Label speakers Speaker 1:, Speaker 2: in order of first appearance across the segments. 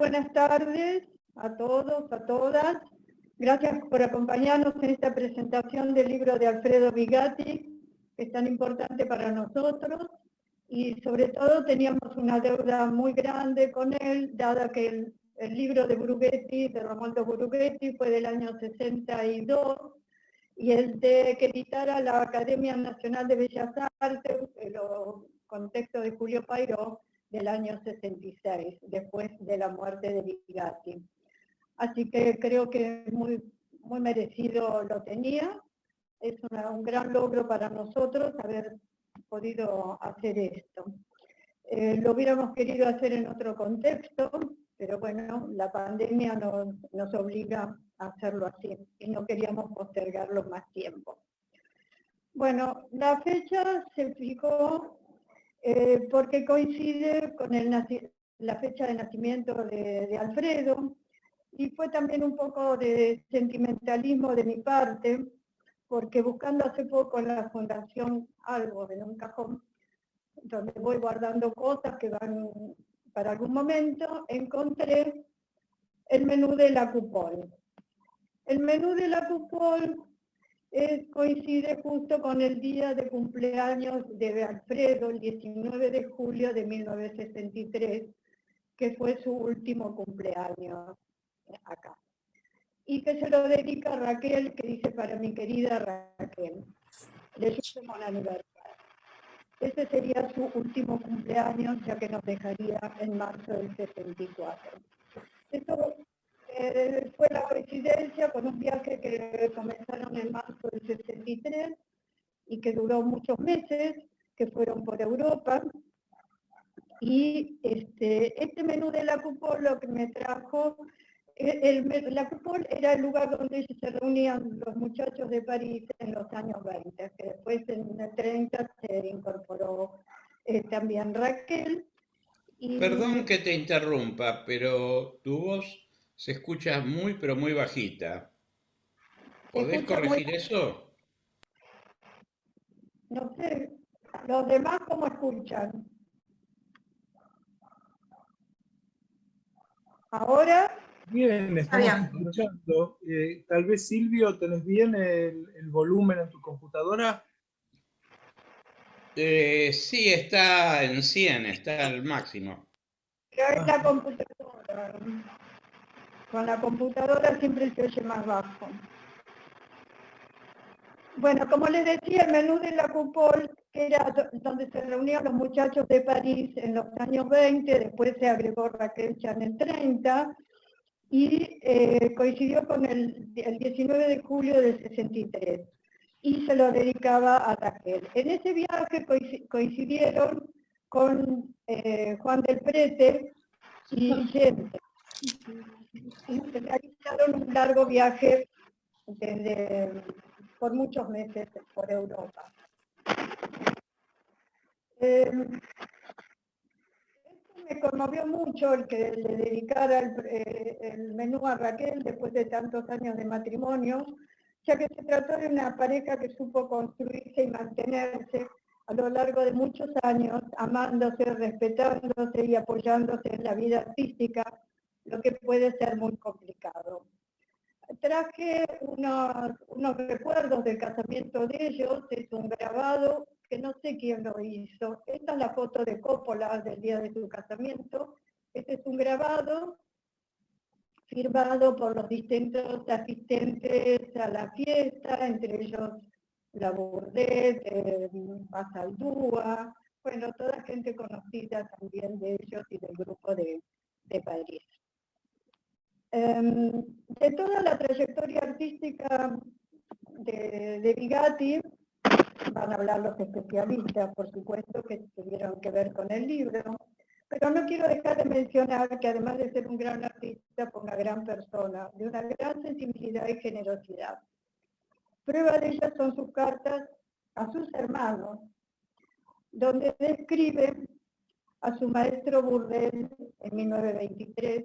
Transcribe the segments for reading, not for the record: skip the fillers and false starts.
Speaker 1: buenas tardes a todos, a todas. Gracias por acompañarnos en esta presentación del libro de Alfredo Bigatti, que es tan importante para nosotros. Y sobre todo teníamos una deuda muy grande con él, dada que el libro de Bruguetti, de Romualdo Bruguetti, fue del año 62, y el de que editara la Academia Nacional de Bellas Artes, el contexto de Julio Pairó, del año 66, después de la muerte de Bigatti. Así que creo que muy merecido lo tenía. Es un gran logro para nosotros haber podido hacer esto. Lo hubiéramos querido hacer en otro contexto, pero bueno, la pandemia nos obliga a hacerlo así y no queríamos postergarlo más tiempo. Bueno, la fecha se fijó porque coincide con la fecha de nacimiento de Alfredo, y fue también un poco de sentimentalismo de mi parte, porque buscando hace poco en la fundación algo en un cajón, donde voy guardando cosas que van para algún momento, encontré el menú de la Coupole. El menú de la Coupole coincide justo con el día de cumpleaños de Alfredo, el 19 de julio de 1963, que fue su último cumpleaños acá. Y que se lo dedica a Raquel, que dice: para mi querida Raquel, le mon aniversario. Ese sería su último cumpleaños, ya que nos dejaría en marzo del 64. Esto fue la coincidencia con un viaje que comenzaron en marzo del 63 y que duró muchos meses, que fueron por Europa. Y este menú de la Coupole lo que me trajo, la Coupole era el lugar donde se reunían los muchachos de París en los años 20, que después en el 30 se incorporó también Raquel. Y
Speaker 2: Perdón que te interrumpa, pero tu voz se escucha muy, pero muy bajita.
Speaker 1: se
Speaker 2: ¿Podés
Speaker 1: escucha muy,
Speaker 2: corregir eso?
Speaker 1: no sé, los demás cómo escuchan. Ahora,
Speaker 3: Bien, estamos escuchando. Tal vez, Silvio, ¿tenés bien el volumen en tu computadora?
Speaker 2: Sí, está en 100, está al máximo.
Speaker 1: pero es la computadora. Con la computadora siempre se oye más bajo. Bueno, como les decía, el menú de la Coupole, que era donde se reunían los muchachos de París en los años 20, después se agregó Raquel ya en el 30, y coincidió con el 19 de julio del 63, y se lo dedicaba a Raquel. En ese viaje coincidieron con Juan del Prete y Gente, y se realizaron un largo viaje por muchos meses por Europa. Esto me conmovió mucho el que le dedicara el menú a Raquel después de tantos años de matrimonio, ya que se trató de una pareja que supo construirse y mantenerse a lo largo de muchos años, amándose, respetándose y apoyándose en la vida artística, lo que puede ser muy complicado. Traje unos recuerdos del casamiento de ellos, es un grabado que no sé quién lo hizo. Esta es la foto de Coppola del día de su casamiento. Este es un grabado firmado por los distintos asistentes a la fiesta, entre ellos Laborde, Basaldúa, bueno, toda gente conocida también de ellos y del grupo de París. De toda la trayectoria artística de Bigatti, van a hablar los especialistas, por supuesto, que tuvieron que ver con el libro, pero no quiero dejar de mencionar que además de ser un gran artista, fue una gran persona, de una gran sensibilidad y generosidad. Prueba de ello son sus cartas a sus hermanos, donde describe a su maestro Burdel en 1923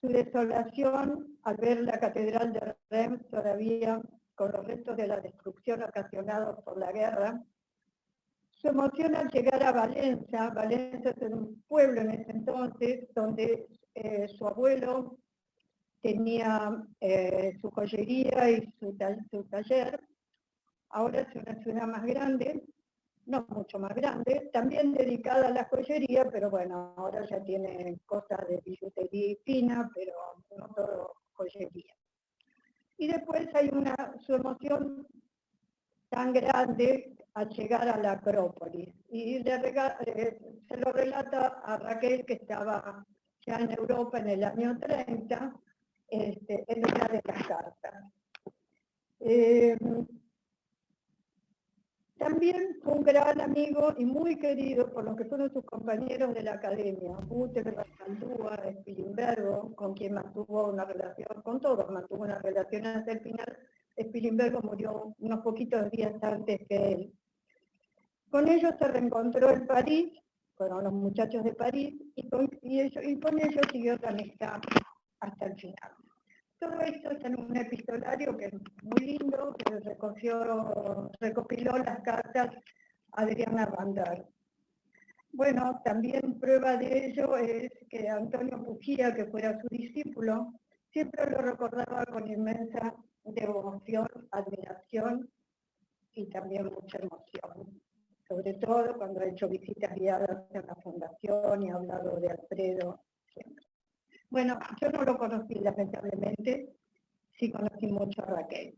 Speaker 1: su desolación al ver la catedral de Reims todavía con los restos de la destrucción ocasionados por la guerra, su emoción al llegar a Valencia. Valencia es un pueblo en ese entonces donde su abuelo tenía su joyería y su taller. Ahora es una ciudad más grande, no mucho más grande, también dedicada a la joyería, pero bueno, ahora ya tiene cosas de billutería fina, pero no todo joyería. Y después hay su emoción tan grande al llegar a la Acrópolis. Y se lo relata a Raquel, que estaba ya en Europa en el año 30, en una de las cartas. También fue un gran amigo y muy querido por los que fueron sus compañeros de la academia, Gutenberg, Saldúa, Spilimbergo, con quien mantuvo una relación, con todos mantuvo una relación hasta el final. Spilimbergo murió unos poquitos días antes que él. Con ellos se reencontró en París, fueron los muchachos de París, y con ellos siguió la amistad hasta el final. Todo esto está en un epistolario que es muy lindo, que recopiló las cartas Adriana Bandar. Bueno, también prueba de ello es que Antonio Pujía, que fuera su discípulo, siempre lo recordaba con inmensa devoción, admiración y también mucha emoción. Sobre todo cuando ha hecho visitas guiadas en la fundación y ha hablado de Alfredo siempre. Bueno, yo no lo conocí lamentablemente, sí conocí mucho a Raquel.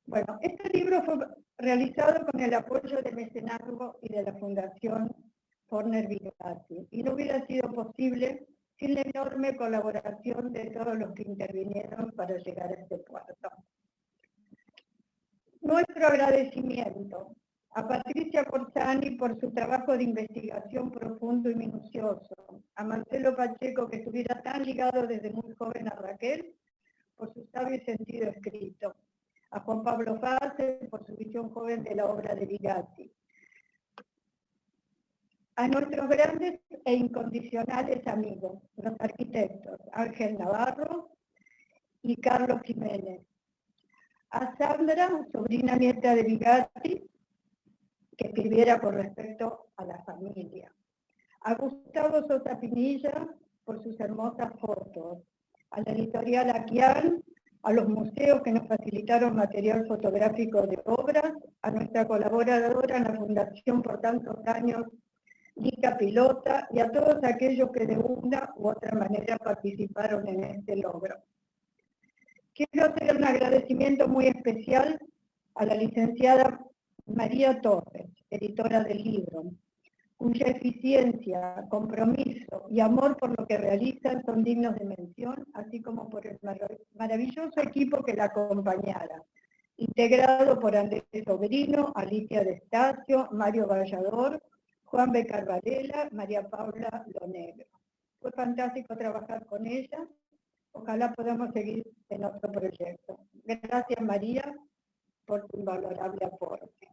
Speaker 1: Bueno, este libro fue realizado con el apoyo de mecenazgo y de la Fundación Forner Vigatti, y no hubiera sido posible sin la enorme colaboración de todos los que intervinieron para llegar a este puerto. Nuestro agradecimiento a Patricia Corsani por su trabajo de investigación profundo y minucioso, a Marcelo Pacheco, que estuviera tan ligado desde muy joven a Raquel, por su sabio y sentido escrito, a Juan Pablo Fase por su visión joven de la obra de Vigatti, a nuestros grandes e incondicionales amigos, los arquitectos Ángel Navarro y Carlos Jiménez, a Sandra, sobrina nieta de Vigatti, que escribiera con respecto a la familia, a Gustavo Sosa Pinilla por sus hermosas fotos, a la editorial Aquian, a los museos que nos facilitaron material fotográfico de obras, a nuestra colaboradora en la Fundación por tantos años, Lica Pilota, y a todos aquellos que de una u otra manera participaron en este logro. Quiero hacer un agradecimiento muy especial a la licenciada María Torres, editora del libro, cuya eficiencia, compromiso y amor por lo que realizan son dignos de mención, así como por el maravilloso equipo que la acompañara, integrado por Andrés Sobrino, Alicia de Estacio, Mario Vallador, Juan Becar Varela, María Paula Lonegro. Fue fantástico trabajar con ella. Ojalá podamos seguir en otro proyecto. Gracias, María, por tu invalorable aporte.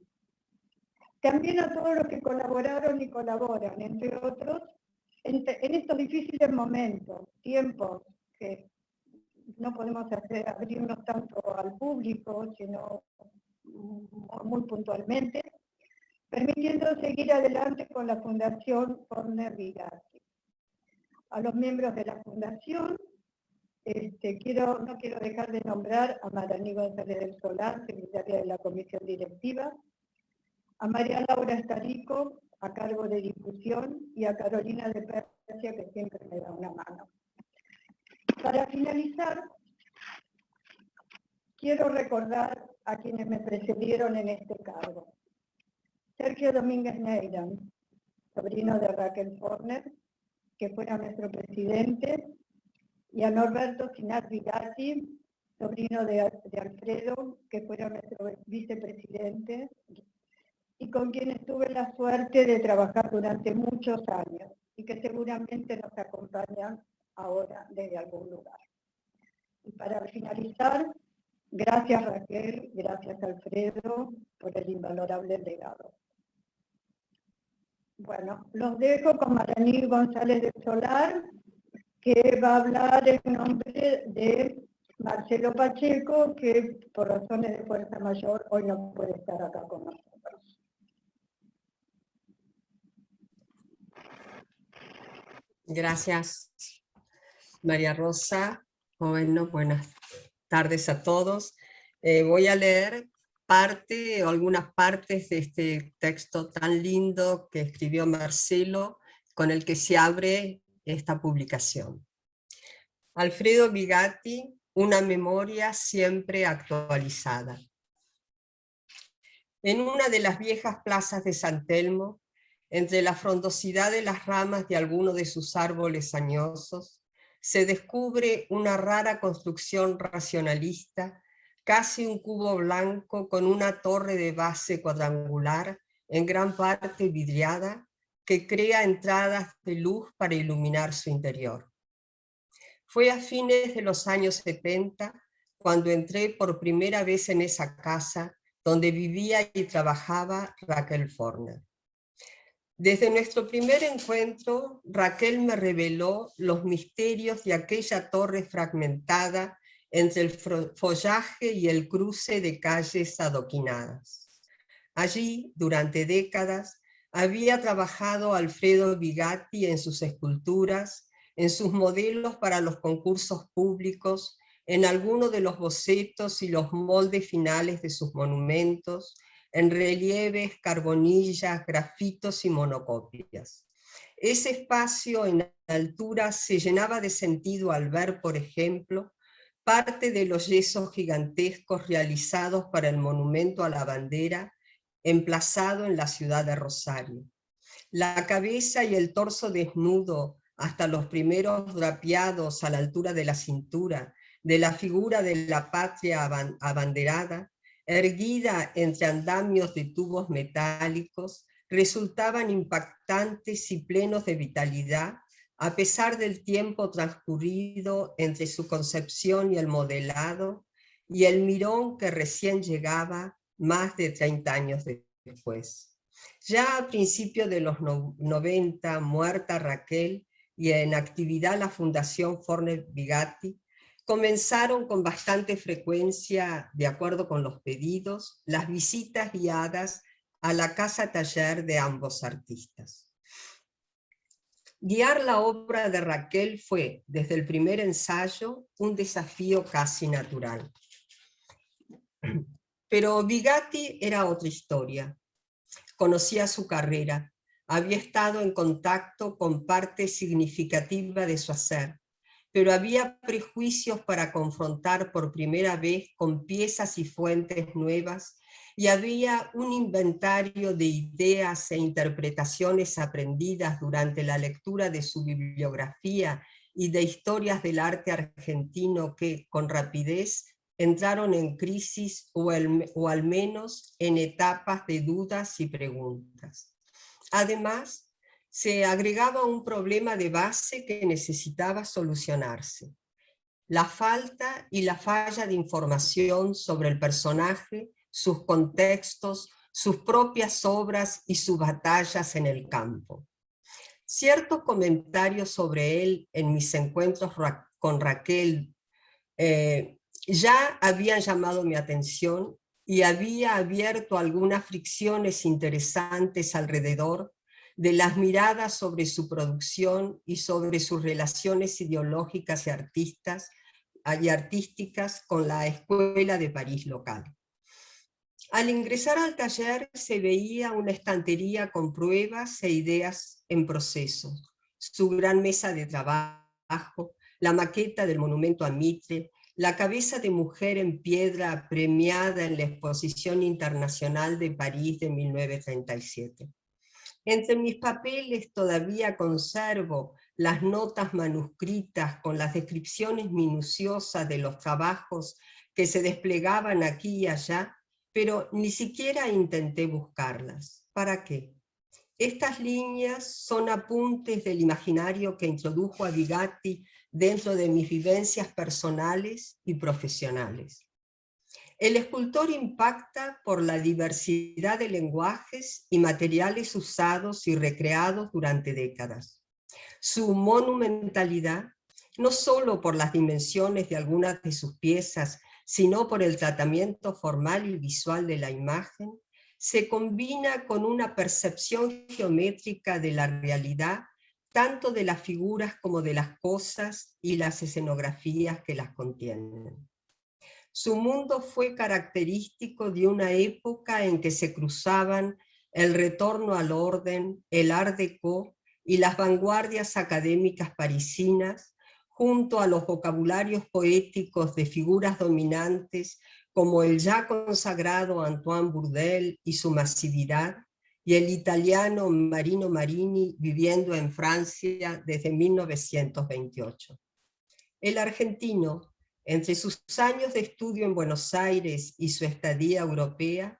Speaker 1: También a todos los que colaboraron y colaboran, entre otros, en estos difíciles momentos, tiempos que no podemos abrirnos tanto al público, sino muy puntualmente, permitiendo seguir adelante con la Fundación Forner Vigatti. A los miembros de la Fundación, no quiero dejar de nombrar a Maraní González del Solar, secretaria de la Comisión Directiva, a María Laura Estarico, a cargo de difusión, y a Carolina de Persia, que siempre me da una mano. Para finalizar, quiero recordar a quienes me precedieron en este cargo. Sergio Domínguez Neyran, sobrino de Raquel Forner, que fuera nuestro presidente, y a Norberto Sinar Vigatti, sobrino de Alfredo, que fuera nuestro vicepresidente, y con quienes tuve la suerte de trabajar durante muchos años, y que seguramente nos acompañan ahora desde algún lugar. Y para finalizar, gracias Raquel, gracias Alfredo, por el invalorable legado. Bueno, los dejo con Maraní González del Solar, que va a hablar en nombre de Marcelo Pacheco, que por razones de fuerza mayor hoy no puede estar acá con nosotros.
Speaker 4: Gracias, María Rosa. Bueno, buenas tardes a todos. Voy a leer parte o algunas partes de este texto tan lindo que escribió Marcelo, con el que se abre esta publicación. Alfredo Bigatti, una memoria siempre actualizada. En una de las viejas plazas de San Telmo, entre la frondosidad de las ramas de alguno de sus árboles añosos, se descubre una rara construcción racionalista, casi un cubo blanco con una torre de base cuadrangular, en gran parte vidriada, que crea entradas de luz para iluminar su interior. Fue a fines de los años 70 cuando entré por primera vez en esa casa donde vivía y trabajaba Raquel Forner. Desde nuestro primer encuentro, Raquel me reveló los misterios de aquella torre fragmentada entre el follaje y el cruce de calles adoquinadas. Allí, durante décadas, había trabajado Alfredo Bigatti en sus esculturas, en sus modelos para los concursos públicos, en algunos de los bocetos y los moldes finales de sus monumentos, en relieves, carbonillas, grafitos y monocopias. Ese espacio en altura se llenaba de sentido al ver, por ejemplo, parte de los yesos gigantescos realizados para el monumento a la bandera, emplazado en la ciudad de Rosario. La cabeza y el torso desnudo, hasta los primeros drapeados a la altura de la cintura, de la figura de la patria abanderada, erguida entre andamios de tubos metálicos, resultaban impactantes y plenos de vitalidad, a pesar del tiempo transcurrido entre su concepción y el modelado, y el mirón que recién llegaba más de 30 años después. Ya a principios de los 90, muerta Raquel y en actividad la Fundación Forner Bigatti, comenzaron con bastante frecuencia, de acuerdo con los pedidos, las visitas guiadas a la casa taller de ambos artistas. Guiar la obra de Raquel fue, desde el primer ensayo, un desafío casi natural. Pero Bigatti era otra historia. Conocía su carrera, había estado en contacto con parte significativa de su hacer, pero había prejuicios para confrontar por primera vez con piezas y fuentes nuevas, y había un inventario de ideas e interpretaciones aprendidas durante la lectura de su bibliografía y de historias del arte argentino que, con rapidez, entraron en crisis o al menos en etapas de dudas y preguntas. Además, se agregaba un problema de base que necesitaba solucionarse: la falta y la falla de información sobre el personaje, sus contextos, sus propias obras y sus batallas en el campo. Ciertos comentarios sobre él en mis encuentros con Raquel ya habían llamado mi atención y había abierto algunas fricciones interesantes alrededor de las miradas sobre su producción y sobre sus relaciones ideológicas y artísticas con la Escuela de París local. Al ingresar al taller se veía una estantería con pruebas e ideas en proceso, su gran mesa de trabajo, la maqueta del monumento a Mitre, la cabeza de mujer en piedra premiada en la Exposición Internacional de París de 1937. Entre mis papeles todavía conservo las notas manuscritas con las descripciones minuciosas de los trabajos que se desplegaban aquí y allá, pero ni siquiera intenté buscarlas. ¿Para qué? Estas líneas son apuntes del imaginario que introdujo a Bigatti dentro de mis vivencias personales y profesionales. El escultor impacta por la diversidad de lenguajes y materiales usados y recreados durante décadas. Su monumentalidad, no solo por las dimensiones de algunas de sus piezas, sino por el tratamiento formal y visual de la imagen, se combina con una percepción geométrica de la realidad tanto de las figuras como de las cosas y las escenografías que las contienen. Su mundo fue característico de una época en que se cruzaban el retorno al orden, el Art Déco y las vanguardias académicas parisinas, junto a los vocabularios poéticos de figuras dominantes como el ya consagrado Antoine Bourdelle y su masividad, y el italiano Marino Marini viviendo en Francia desde 1928. El argentino, entre sus años de estudio en Buenos Aires y su estadía europea,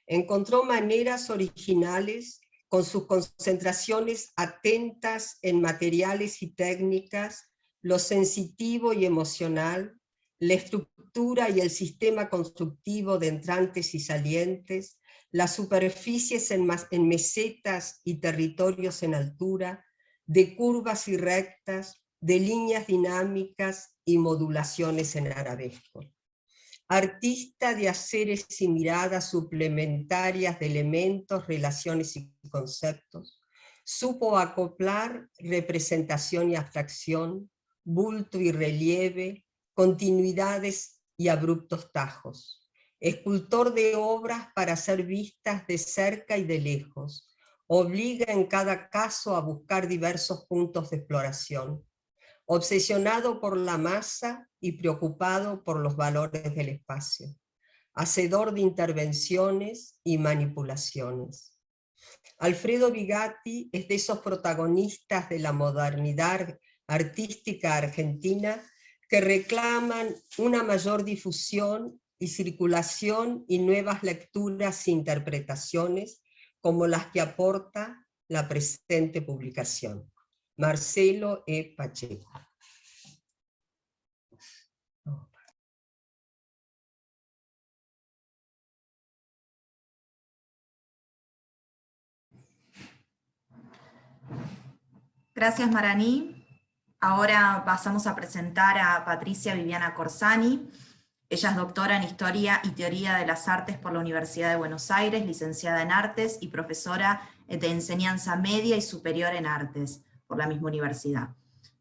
Speaker 4: encontró maneras originales con sus concentraciones atentas en materiales y técnicas, lo sensitivo y emocional, la estructura y el sistema constructivo de entrantes y salientes, las superficies en mesetas y territorios en altura, de curvas y rectas, de líneas dinámicas y modulaciones en arabesco. Artista de haceres y miradas suplementarias de elementos, relaciones y conceptos, supo acoplar representación y abstracción, bulto y relieve, continuidades y abruptos tajos. Escultor de obras para ser vistas de cerca y de lejos, obliga en cada caso a buscar diversos puntos de exploración. Obsesionado por la masa y preocupado por los valores del espacio, hacedor de intervenciones y manipulaciones. Alfredo Bigatti es de esos protagonistas de la modernidad artística argentina que reclaman una mayor difusión y circulación y nuevas lecturas e interpretaciones como las que aporta la presente publicación. Marcelo E. Pacheco.
Speaker 5: Gracias, Maraní. Ahora pasamos a presentar a Patricia Viviana Corsani. Ella es doctora en Historia y Teoría de las Artes por la Universidad de Buenos Aires, licenciada en Artes y profesora de Enseñanza Media y Superior en Artes por la misma universidad.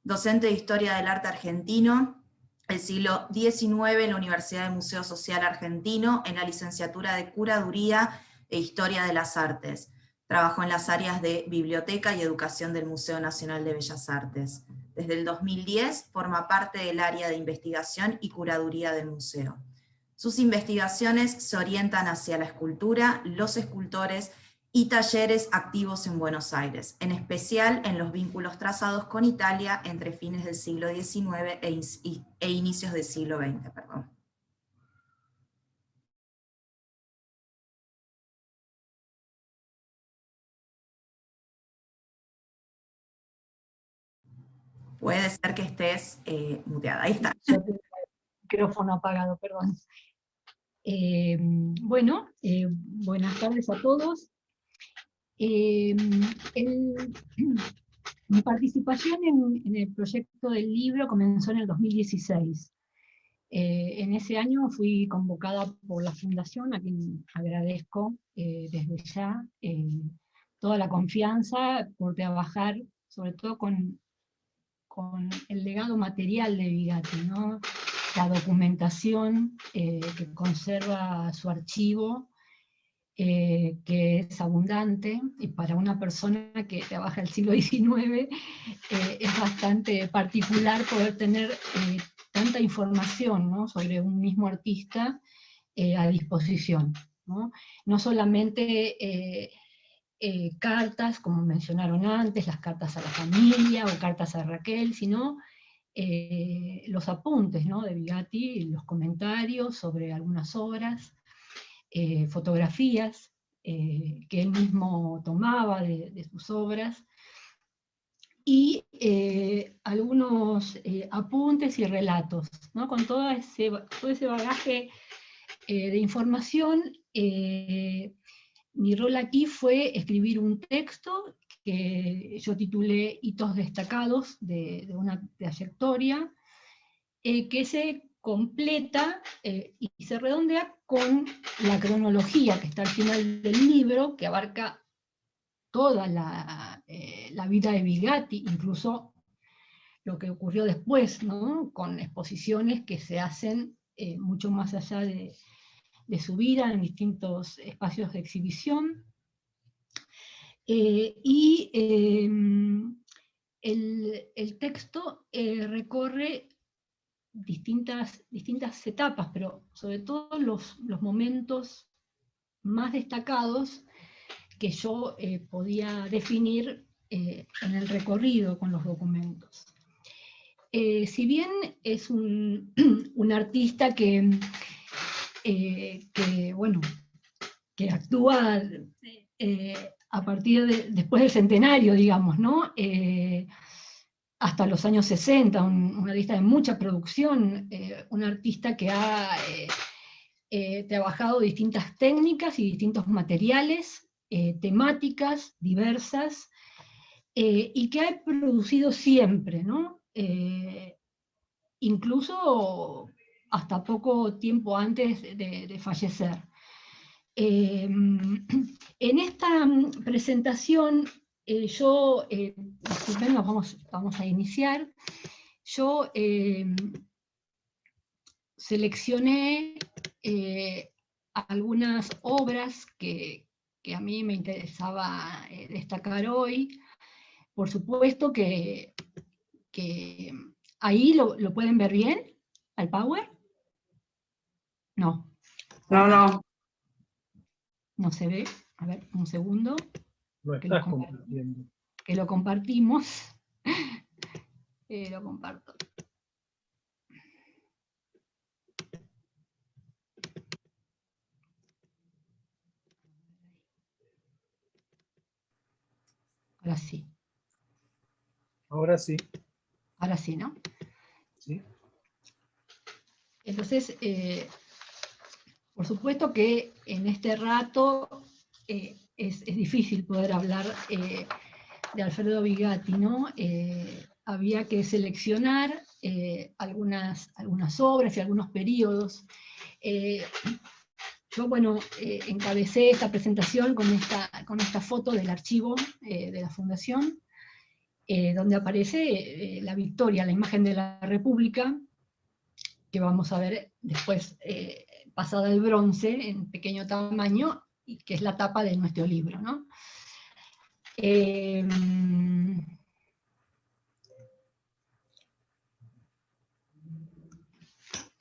Speaker 5: Docente de Historia del Arte Argentino, el siglo XIX en la Universidad del Museo Social Argentino, en la licenciatura de Curaduría e Historia de las Artes. Trabajó en las áreas de Biblioteca y Educación del Museo Nacional de Bellas Artes. Desde el 2010 forma parte del área de investigación y curaduría del museo. Sus investigaciones se orientan hacia la escultura, los escultores y talleres activos en Buenos Aires, en especial en los vínculos trazados con Italia entre fines del siglo XIX e inicios del siglo XX. Perdón. Puede ser que estés muteada. Ahí está.
Speaker 6: Yo tengo el micrófono apagado, perdón. Buenas tardes a todos. Mi participación en el proyecto del libro comenzó en el 2016. En ese año fui convocada por la Fundación, a quien agradezco desde ya toda la confianza por trabajar, sobre todo con el legado material de Bigatti, ¿no? La documentación que conserva su archivo, que es abundante, y para una persona que trabaja el siglo XIX es bastante particular poder tener tanta información, ¿no? Sobre un mismo artista a disposición, ¿no? No solamente cartas, como mencionaron antes, las cartas a la familia o cartas a Raquel, sino los apuntes, ¿no? De Bigatti, los comentarios sobre algunas obras, fotografías que él mismo tomaba de sus obras, y algunos apuntes y relatos, ¿no? Con todo ese bagaje de información. Mi rol aquí fue escribir un texto que yo titulé Hitos destacados de una trayectoria, que se completa y se redondea con la cronología que está al final del libro, que abarca toda la vida de Bigatti, incluso lo que ocurrió después, ¿no? Con exposiciones que se hacen mucho más allá de su vida en distintos espacios de exhibición. El texto recorre distintas etapas, pero sobre todo los momentos más destacados que yo podía definir en el recorrido con los documentos. Si bien es un artista que actúa a partir después del centenario, digamos, ¿no? Hasta los años 60, un artista de mucha producción, un artista que ha trabajado distintas técnicas y distintos materiales, temáticas diversas, y que ha producido siempre, ¿no? Incluso hasta poco tiempo antes de fallecer. En esta presentación, vamos a iniciar. Yo seleccioné algunas obras que a mí me interesaba destacar hoy. Por supuesto que ahí lo pueden ver bien, al Power. No.
Speaker 7: No.
Speaker 6: No se ve. A ver, un segundo.
Speaker 3: Lo estás compartiendo.
Speaker 6: Que lo compartimos. Lo comparto. Ahora sí.
Speaker 3: Ahora sí.
Speaker 6: Ahora sí, ¿no?
Speaker 3: Sí.
Speaker 6: Entonces, por supuesto que en este rato es difícil poder hablar de Alfredo Bigatti, ¿no? Había que seleccionar algunas obras y algunos periodos. Yo, encabecé esta presentación con esta foto del archivo de la Fundación, donde aparece la victoria, la imagen de la República, que vamos a ver después pasada el bronce en pequeño tamaño, y que es la tapa de nuestro libro, ¿no?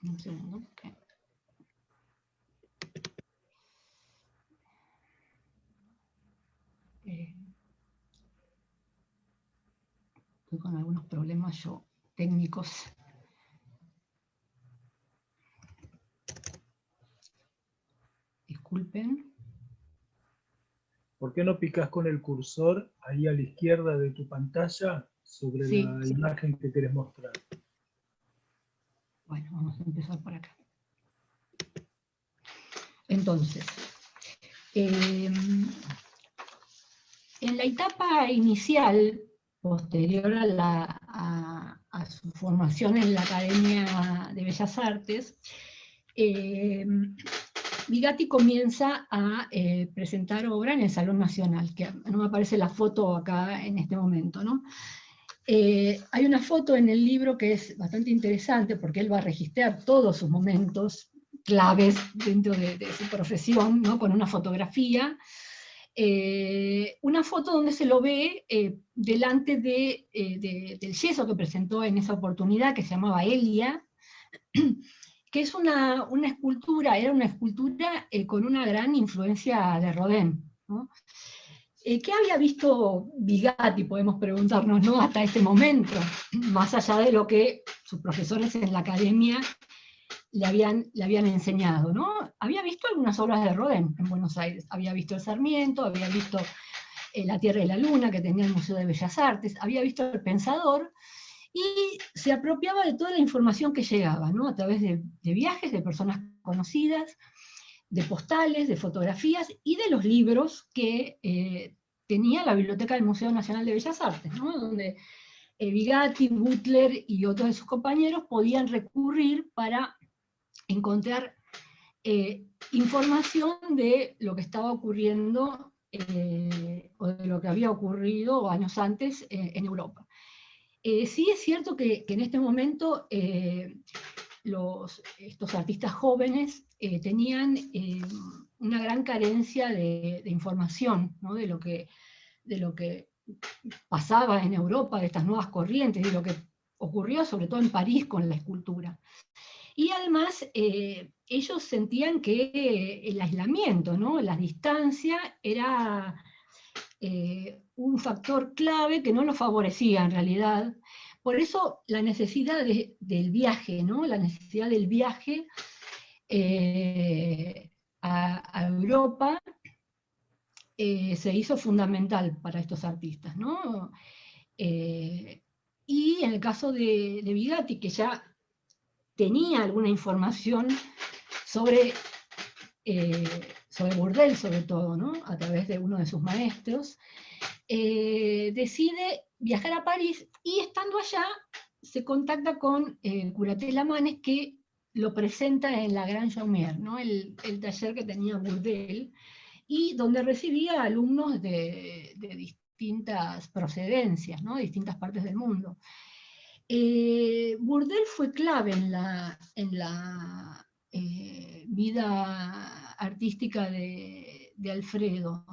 Speaker 6: Un segundo. Okay. Estoy con algunos problemas técnicos. Disculpen.
Speaker 3: ¿Por qué no picas con el cursor ahí a la izquierda de tu pantalla sobre la imagen que querés mostrar?
Speaker 6: Bueno, vamos a empezar por acá. Entonces, en la etapa inicial, posterior a su formación en la Academia de Bellas Artes, Bigatti comienza a presentar obra en el Salón Nacional, que no me aparece la foto acá en este momento, ¿no? Hay una foto en el libro que es bastante interesante, porque él va a registrar todos sus momentos claves dentro de su profesión, ¿no? Con una fotografía, una foto donde se lo ve delante del yeso que presentó en esa oportunidad, que se llamaba Elia, que es una escultura, era una escultura con una gran influencia de Rodin, ¿no? ¿Qué había visto Bigatti, podemos preguntarnos, ¿no? Hasta este momento, más allá de lo que sus profesores en la academia le habían enseñado, ¿no? Había visto algunas obras de Rodin en Buenos Aires, había visto el Sarmiento, había visto La Tierra y la Luna, que tenía el Museo de Bellas Artes, había visto El Pensador, y se apropiaba de toda la información que llegaba, ¿no? A través de viajes, de personas conocidas, de postales, de fotografías, y de los libros que tenía la biblioteca del Museo Nacional de Bellas Artes, ¿no? Donde Bigatti, Butler y otros de sus compañeros podían recurrir para encontrar información de lo que estaba ocurriendo o de lo que había ocurrido años antes en Europa. Sí es cierto que en este momento estos artistas jóvenes tenían una gran carencia de información, ¿no? de lo que pasaba en Europa, de estas nuevas corrientes, de lo que ocurrió sobre todo en París con la escultura. Y además ellos sentían que el aislamiento, ¿no? La distancia era un factor clave que no los favorecía en realidad. Por eso la necesidad del viaje, ¿no? La necesidad del viaje a Europa se hizo fundamental para estos artistas, ¿no? Y en el caso de Bigatti, que ya tenía alguna información sobre Bourdelle, sobre todo, ¿no? A través de uno de sus maestros, decide viajar a París y estando allá se contacta con Curatel Amanes, que lo presenta en la Grande Jaumière, ¿no? el taller que tenía Bourdelle, y donde recibía alumnos de distintas procedencias, ¿no? De distintas partes del mundo. Bourdelle fue clave en la vida artística de Alfredo.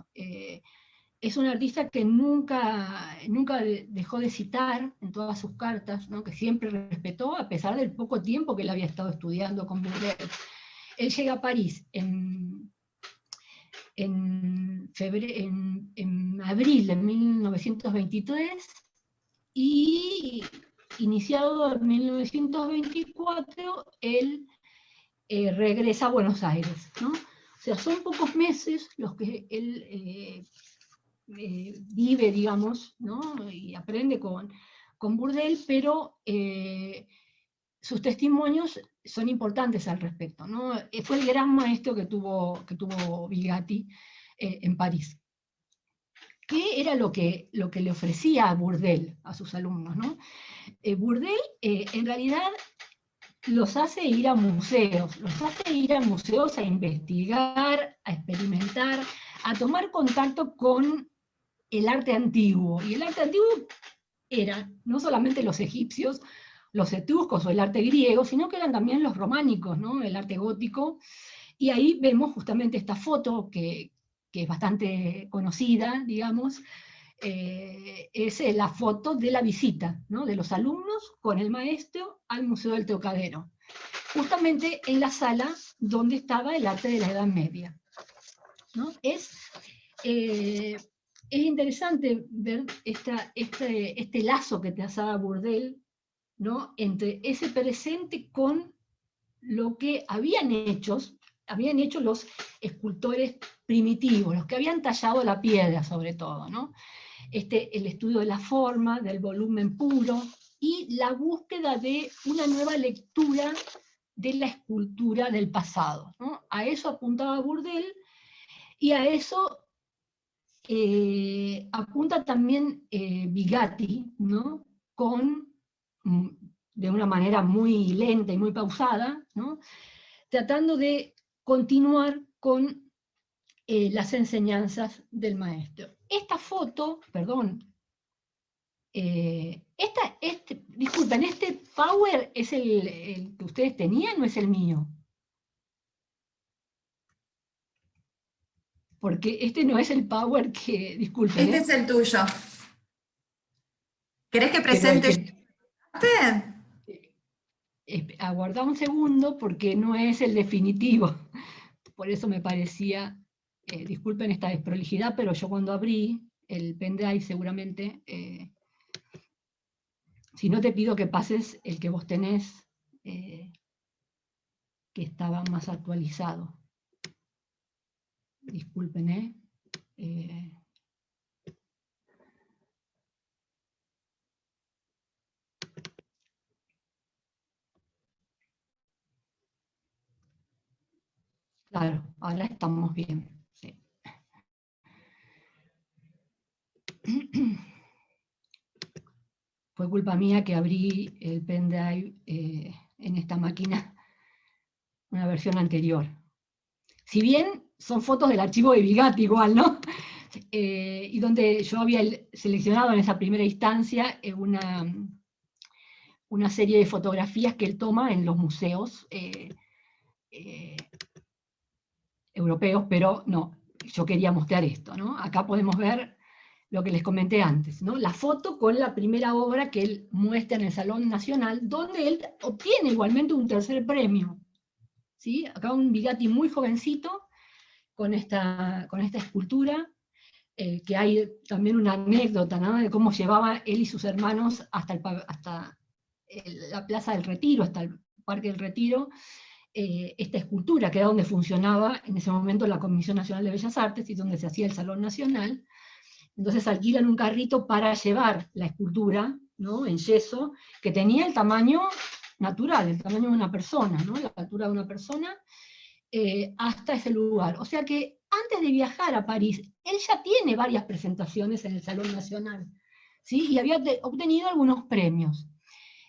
Speaker 6: Es un artista que nunca dejó de citar en todas sus cartas, ¿no? Que siempre respetó, a pesar del poco tiempo que él había estado estudiando con Bourdelle. Él llega a París en abril de 1923, y iniciado en 1924, él regresa a Buenos Aires, ¿no? O sea, son pocos meses los que él vive, digamos, ¿no? Y aprende con Bourdelle, pero sus testimonios son importantes al respecto, ¿no? Fue el gran maestro que tuvo Bigatti en París. ¿Qué era lo que le ofrecía a Bourdelle a sus alumnos, ¿no? Bourdelle en realidad los hace ir a museos, a investigar, a experimentar, a tomar contacto con el arte antiguo. Y el arte antiguo era no solamente los egipcios, los etruscos o el arte griego, sino que eran también los románicos, ¿no? El arte gótico. Y ahí vemos justamente esta foto que es bastante conocida, digamos, es la foto de la visita, ¿no? De los alumnos con el maestro al Museo del Trocadero, justamente en la sala donde estaba el arte de la Edad Media, ¿no? Es interesante ver este lazo que trazaba Bourdelle, ¿no? Entre ese presente con lo que habían hecho los escultores primitivos, los que habían tallado la piedra sobre todo, ¿no? El estudio de la forma, del volumen puro, y la búsqueda de una nueva lectura de la escultura del pasado, ¿no? A eso apuntaba Bourdelle, y a eso apunta también Bigatti, ¿no? De una manera muy lenta y muy pausada, ¿no? Tratando de continuar con las enseñanzas del maestro. Esta foto, perdón, disculpen, ¿este power es el que ustedes tenían o es el mío? Porque este no es el power que, disculpen.
Speaker 5: Este es el tuyo. ¿Querés que presente?
Speaker 6: Aguardá un segundo porque no es el definitivo. Por eso me parecía, disculpen esta desprolijidad, pero yo cuando abrí el pendrive seguramente, si no te pido que pases el que vos tenés, que estaba más actualizado. Disculpen, Claro, ahora estamos bien. Sí. Fue culpa mía que abrí el pendrive en esta máquina, una versión anterior. Si bien son fotos del archivo de Bigatti igual, ¿no? y donde yo había seleccionado en esa primera instancia una serie de fotografías que él toma en los museos europeos, pero no, yo quería mostrar esto, ¿no? Acá podemos ver lo que les comenté antes, ¿no? La foto con la primera obra que él muestra en el Salón Nacional, donde él obtiene igualmente un tercer premio, ¿sí? Acá un Bigatti muy jovencito, con esta escultura, que hay también una anécdota, ¿no? De cómo llevaba él y sus hermanos hasta la Plaza del Retiro, hasta el Parque del Retiro, esta escultura, que era donde funcionaba en ese momento la Comisión Nacional de Bellas Artes y donde se hacía el Salón Nacional. Entonces alquilan un carrito para llevar la escultura, ¿no? En yeso, que tenía el tamaño natural, el tamaño de una persona, ¿no? La altura de una persona, hasta ese lugar. O sea que antes de viajar a París, él ya tiene varias presentaciones en el Salón Nacional, ¿sí? Y había obtenido algunos premios.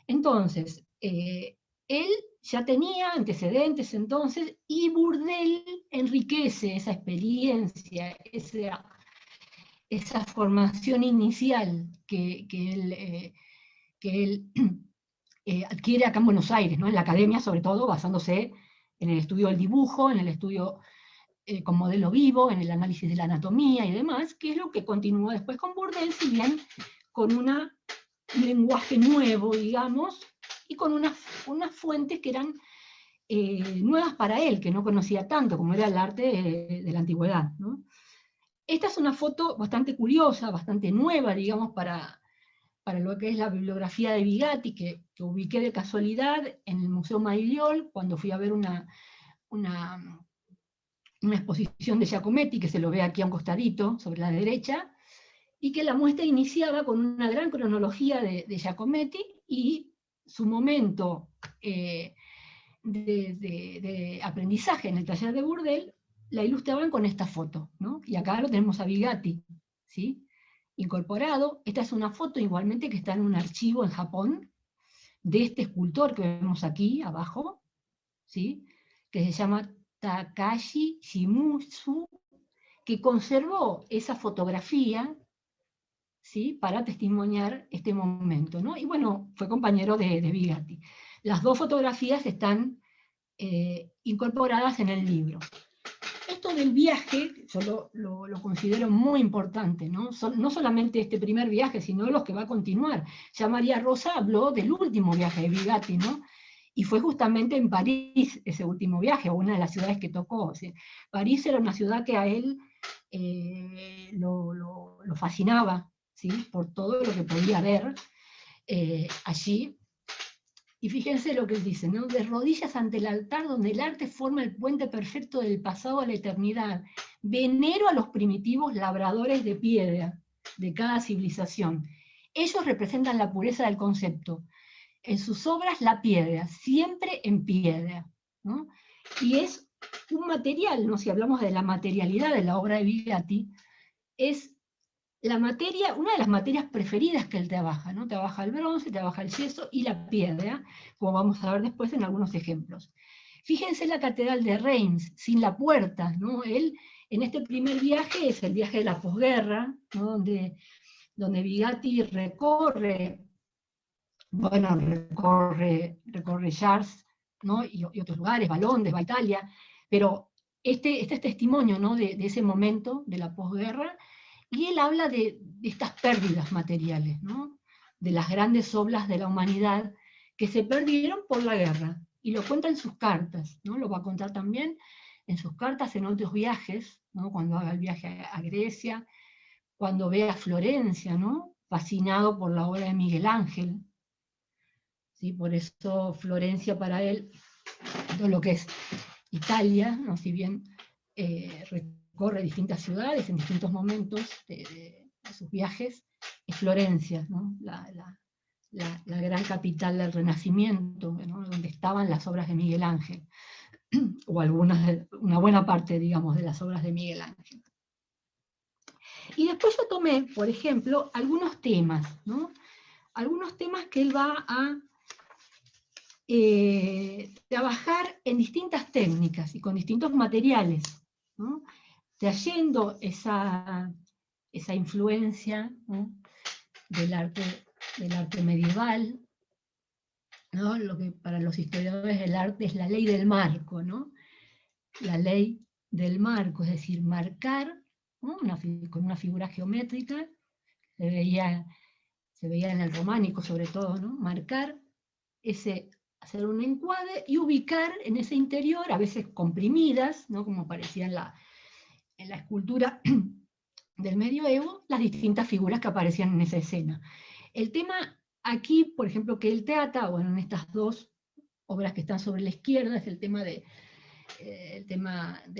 Speaker 6: Entonces, él ya tenía antecedentes entonces, y Bourdelle enriquece esa experiencia, esa formación inicial que él adquiere acá en Buenos Aires, ¿no? En la academia sobre todo, basándose en el estudio del dibujo, en el estudio con modelo vivo, en el análisis de la anatomía y demás, que es lo que continúa después con Bourdelle, si bien con un lenguaje nuevo, digamos, y con unas fuentes que eran nuevas para él, que no conocía tanto, como era el arte de la antigüedad, ¿no? Esta es una foto bastante curiosa, bastante nueva, digamos, para lo que es la bibliografía de Bigatti, que ubiqué de casualidad en el Museo Magliol, cuando fui a ver una exposición de Giacometti, que se lo ve aquí a un costadito, sobre la derecha, y que la muestra iniciaba con una gran cronología de Giacometti, y su momento de aprendizaje en el taller de Bourdelle la ilustraban con esta foto, ¿no? Y acá lo tenemos a Bigatti, ¿sí? Incorporado. Esta es una foto igualmente que está en un archivo en Japón, de este escultor que vemos aquí abajo, ¿sí? Que se llama Takashi Shimizu, que conservó esa fotografía, ¿sí? Para testimoniar este momento, ¿no? Y bueno, fue compañero de Bigatti. Las dos fotografías están incorporadas en el libro. Esto del viaje, yo lo considero muy importante, ¿no? No solamente este primer viaje, sino los que va a continuar. Ya María Rosa habló del último viaje de Bigatti, ¿no? Y fue justamente en París ese último viaje, o una de las ciudades que tocó. O sea, París era una ciudad que a él lo fascinaba, ¿sí? Por todo lo que podía ver allí. Y fíjense lo que él dice, ¿no? De rodillas ante el altar donde el arte forma el puente perfecto del pasado a la eternidad. Venero a los primitivos labradores de piedra de cada civilización. Ellos representan la pureza del concepto. En sus obras la piedra, siempre en piedra, ¿no? Y es un material, ¿no? Si hablamos de la materialidad de la obra de Bigatti, es la materia, una de las materias preferidas que él trabaja, ¿no? Trabaja el bronce, trabaja el yeso y la piedra, como vamos a ver después en algunos ejemplos. Fíjense la catedral de Reims, sin la puerta, ¿no? Él, en este primer viaje, es el viaje de la posguerra, ¿no? donde Bigatti recorre Chartres, ¿no? y otros lugares, Londres, va a Italia, pero este es testimonio, ¿no? de ese momento de la posguerra. Y él habla de estas pérdidas materiales, ¿no? De las grandes obras de la humanidad que se perdieron por la guerra. Y lo cuenta en sus cartas, ¿no? Lo va a contar también en sus cartas en otros viajes, ¿no? Cuando haga el viaje a Grecia, cuando ve a Florencia, ¿no? Fascinado por la obra de Miguel Ángel. ¿Sí? Por eso Florencia para él, todo lo que es Italia, ¿no? Si bien recorre distintas ciudades en distintos momentos de sus viajes, es Florencia, ¿no? la gran capital del Renacimiento, ¿no? Donde estaban las obras de Miguel Ángel, o una buena parte, digamos, de las obras de Miguel Ángel. Y después yo tomé, por ejemplo, algunos temas, ¿no? Algunos temas que él va a trabajar en distintas técnicas y con distintos materiales, ¿no? Trayendo esa esa influencia, ¿no?, del arte medieval, ¿no? Lo que para los historiadores el arte es la ley del marco, ¿no? La ley del marco, es decir, marcar, ¿no?, con una figura geométrica, se veía en el románico sobre todo, ¿no?, marcar hacer un encuadre y ubicar en ese interior, a veces comprimidas, ¿no?, como aparecía en la escultura del medioevo, las distintas figuras que aparecían en esa escena. El tema aquí, por ejemplo, que él trata, bueno, en estas dos obras que están sobre la izquierda, es el tema de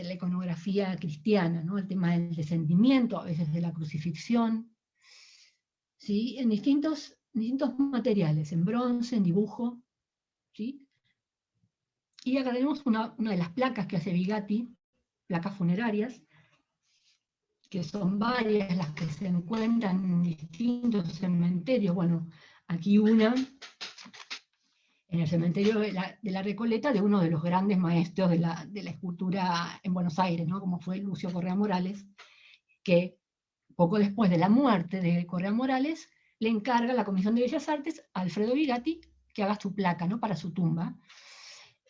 Speaker 6: la iconografía cristiana, ¿no?, el tema del descendimiento, a veces de la crucifixión, ¿sí?, en distintos materiales, en bronce, en dibujo, ¿sí? Y acá tenemos una de las placas que hace Bigatti, placas funerarias, que son varias las que se encuentran en distintos cementerios. Bueno, aquí una, en el cementerio de la Recoleta, de uno de los grandes maestros de la escultura en Buenos Aires, ¿no?, como fue Lucio Correa Morales, que poco después de la muerte de Correa Morales, le encarga la Comisión de Bellas Artes a Alfredo Bigatti que haga su placa, ¿no?, para su tumba.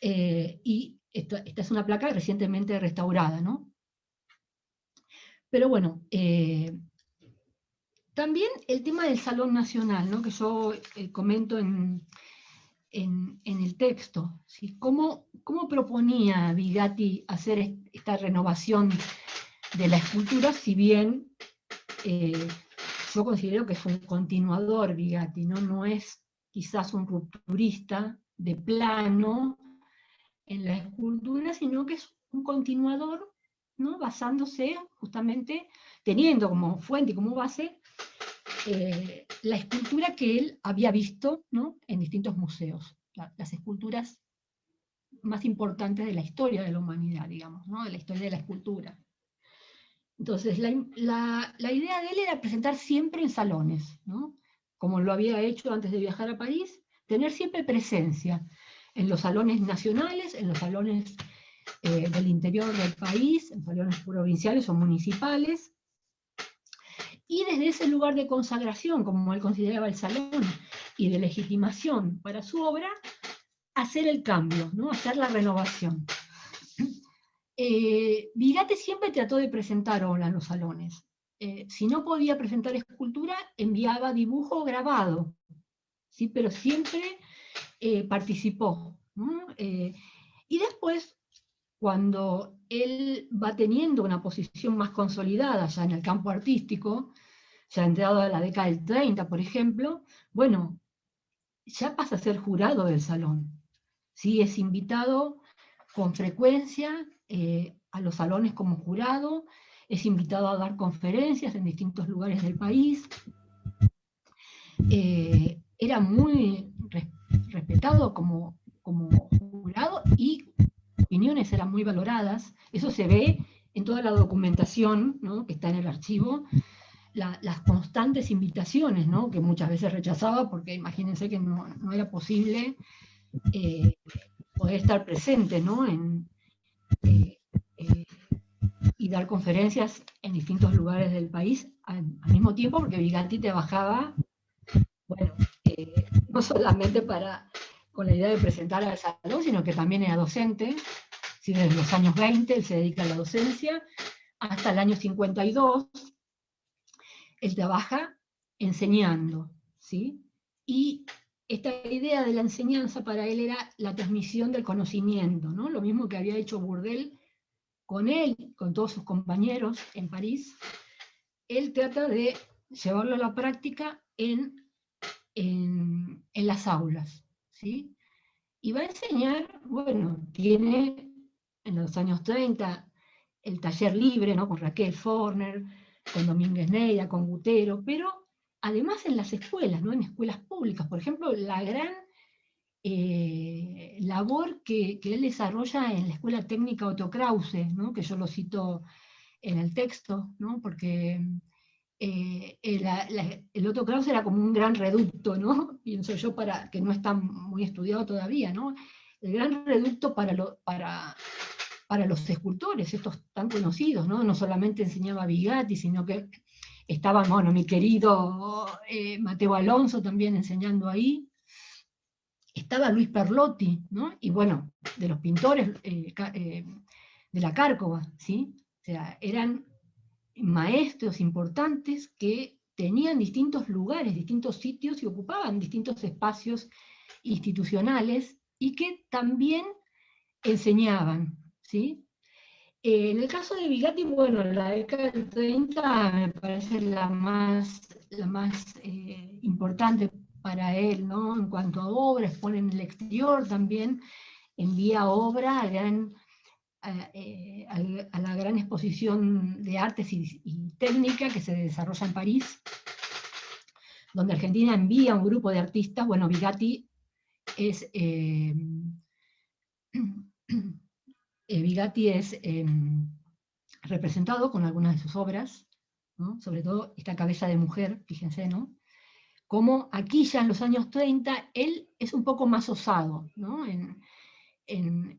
Speaker 6: Y esta es una placa recientemente restaurada, ¿no? Pero bueno, también el tema del Salón Nacional, ¿no?, que yo comento en el texto, ¿sí? ¿Cómo proponía Bigatti hacer esta renovación de la escultura, si bien yo considero que es un continuador Bigatti, ¿no? No es quizás un rupturista de plano en la escultura, sino que es un continuador, ¿no?, basándose justamente, teniendo como fuente y como base la escultura que él había visto, ¿no?, en distintos museos, las esculturas más importantes de la historia de la humanidad, digamos, ¿no?, de la historia de la escultura. Entonces, la idea de él era presentar siempre en salones, ¿no?, como lo había hecho antes de viajar a París, tener siempre presencia en los salones nacionales, en los salones del interior del país, en salones provinciales o municipales, y desde ese lugar de consagración, como él consideraba el salón, y de legitimación para su obra, hacer el cambio, ¿no?, hacer la renovación. Bigatti siempre trató de presentar obra en los salones. Si no podía presentar escultura, enviaba dibujo grabado, ¿sí?, pero siempre participó, ¿no? Y después, cuando él va teniendo una posición más consolidada ya en el campo artístico, ya entrado a la década del 30, por ejemplo, bueno, ya pasa a ser jurado del salón, ¿sí? Es invitado con frecuencia a los salones como jurado, es invitado a dar conferencias en distintos lugares del país, era muy respetado como jurado y opiniones eran muy valoradas. Eso se ve en toda la documentación, ¿no?, que está en el archivo, las constantes invitaciones, ¿no?, que muchas veces rechazaba porque imagínense que no era posible poder estar presente, ¿no?, y dar conferencias en distintos lugares del país al mismo tiempo, porque Bigatti trabajaba, bueno, no solamente con la idea de presentar al salón, sino que también era docente, ¿sí? Desde los años 20 él se dedica a la docencia, hasta el año 52 él trabaja enseñando, ¿sí? Y esta idea de la enseñanza para él era la transmisión del conocimiento, ¿no? Lo mismo que había hecho Bourdelle con él, con todos sus compañeros en París. Él trata de llevarlo a la práctica en las aulas, ¿sí? Y va a enseñar, bueno, tiene en los años 30 el taller libre, ¿no?, con Raquel Forner, con Domínguez Neira, con Gutero, pero además en las escuelas, ¿no?, en escuelas públicas. Por ejemplo, la gran labor que él desarrolla en la Escuela Técnica Otto Krause, ¿no?, que yo lo cito en el texto, ¿no?, porque el Otto Krause era como un gran reducto, ¿no?, pienso yo, que no está muy estudiado todavía, ¿no?, el gran reducto para los escultores, estos tan conocidos, ¿no? No solamente enseñaba Bigatti, sino que estaba, bueno, mi querido Mateo Alonso también enseñando ahí, estaba Luis Perlotti, ¿no? Y bueno, de los pintores de la Cárcova, ¿sí? O sea, eran maestros importantes que tenían distintos lugares, distintos sitios y ocupaban distintos espacios institucionales y que también enseñaban, ¿sí? En el caso de Bigatti, bueno, la década del 30 me parece la más importante para él, ¿no? En cuanto a obra, expone en el exterior también, envía obra a la gran exposición de artes y técnica que se desarrolla en París, donde Argentina envía un grupo de artistas. Bueno, Bigatti es representado con algunas de sus obras, ¿no? Sobre todo esta cabeza de mujer, fíjense, ¿no? Como aquí ya en los años 30, él es un poco más osado, ¿no? en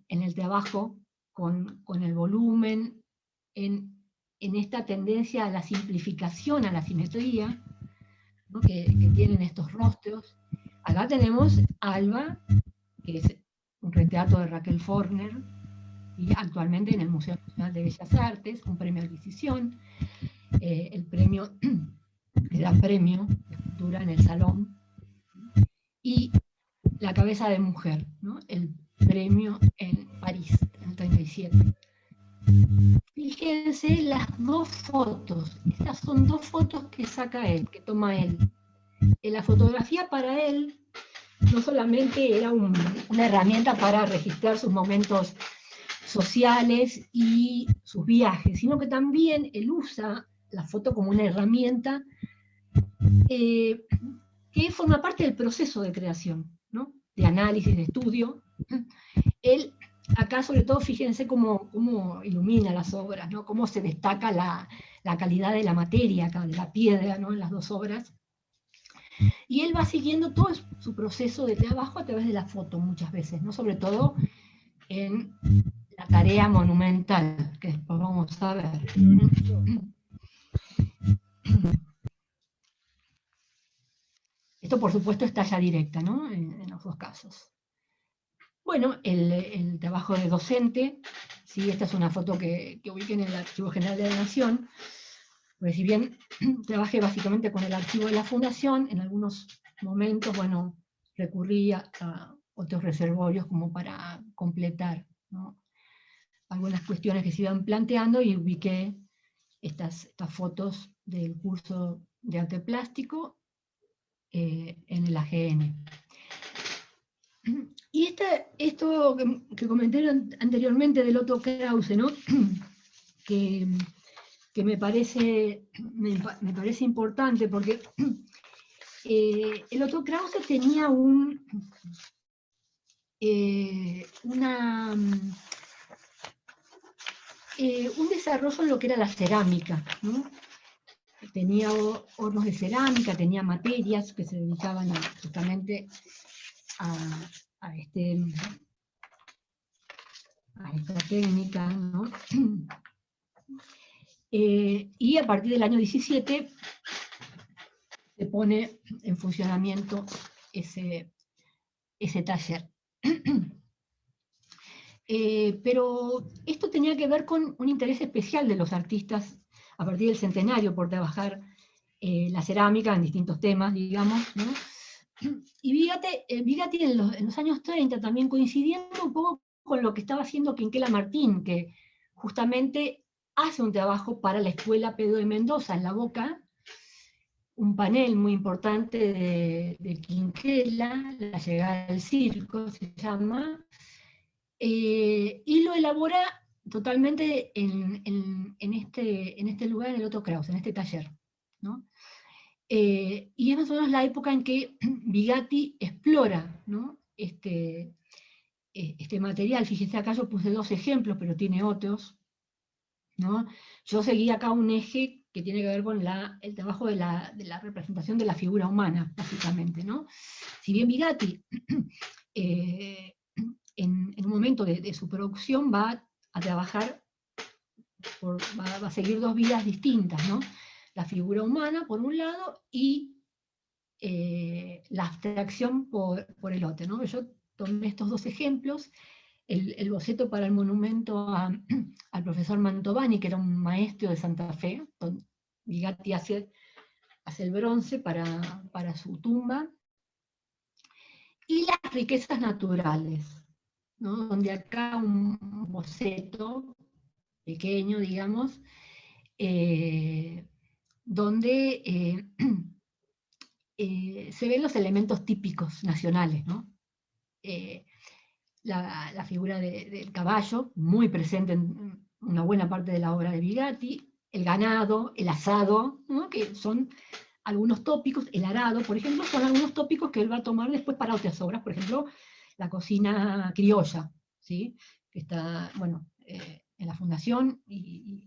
Speaker 6: el trabajo con el volumen, en esta tendencia a la simplificación, a la simetría, ¿no? que tienen estos rostros. Acá tenemos Alba, que es un retrato de Raquel Forner, y actualmente en el Museo Nacional de Bellas Artes, un premio de adquisición, el premio, el gran premio de escultura en el Salón, y la cabeza de mujer, ¿no? El premio en París, en el 37. Fíjense las dos fotos, estas son dos fotos que saca él, que toma él. La fotografía para él no solamente era una herramienta para registrar sus momentos sociales y sus viajes, sino que también él usa la foto como una herramienta que forma parte del proceso de creación, ¿no? De análisis, de estudio. Él, acá sobre todo, fíjense cómo ilumina las obras, ¿no? Cómo se destaca la calidad de la materia, acá, de la piedra, ¿no? En las dos obras. Y él va siguiendo todo su proceso de trabajo a través de la foto muchas veces, ¿no? Sobre todo en la tarea monumental, que después vamos a ver. Esto, por supuesto, es talla directa, ¿no? En los dos casos. Bueno, el trabajo de docente, ¿sí? Esta es una foto que ubiqué en el Archivo General de la Nación, porque si bien trabajé básicamente con el archivo de la Fundación, en algunos momentos, bueno, recurría a otros reservorios como para completar, ¿no? Algunas cuestiones que se iban planteando, y ubiqué estas fotos del curso de arte plástico en el AGN. Y esto que comenté anteriormente del Otto Krause, ¿no? que me parece importante, porque el Otto Krause tenía un desarrollo en lo que era la cerámica, ¿no? Tenía hornos de cerámica, tenía materias que se dedicaban justamente a esta técnica, ¿no? Y a partir del año 17 se pone en funcionamiento ese taller. Pero esto tenía que ver con un interés especial de los artistas a partir del centenario por trabajar la cerámica en distintos temas, digamos, ¿no? Y Bigatti en los años 30, también coincidiendo un poco con lo que estaba haciendo Quinquela Martín, que justamente hace un trabajo para la Escuela Pedro de Mendoza en La Boca, un panel muy importante de Quinquela, La llegada del circo se llama, y lo elabora totalmente en este lugar, en el Otto Krause, en este taller, ¿no? Y es más o menos la época en que Bigatti explora, ¿no? este material. Fíjense, acá yo puse dos ejemplos, pero tiene otros, ¿no? Yo seguí acá un eje que tiene que ver con el trabajo de la representación de la figura humana, básicamente, ¿no? Si bien Bigatti en un momento de su producción va a trabajar, va a seguir dos vías distintas, ¿no? la figura humana por un lado y la abstracción por el otro, ¿no? Yo tomé estos dos ejemplos, el boceto para el monumento al profesor Mantovani, que era un maestro de Santa Fe, donde Bigatti hace el bronce para su tumba, y las riquezas naturales, ¿no? Donde acá un boceto pequeño, digamos, donde se ven los elementos típicos nacionales, ¿no? La figura del caballo, muy presente en una buena parte de la obra de Bigatti, el ganado, el asado, ¿no? Que son algunos tópicos, el arado, por ejemplo, son algunos tópicos que él va a tomar después para otras obras, por ejemplo, la cocina criolla, ¿sí? Que está, bueno, en la fundación y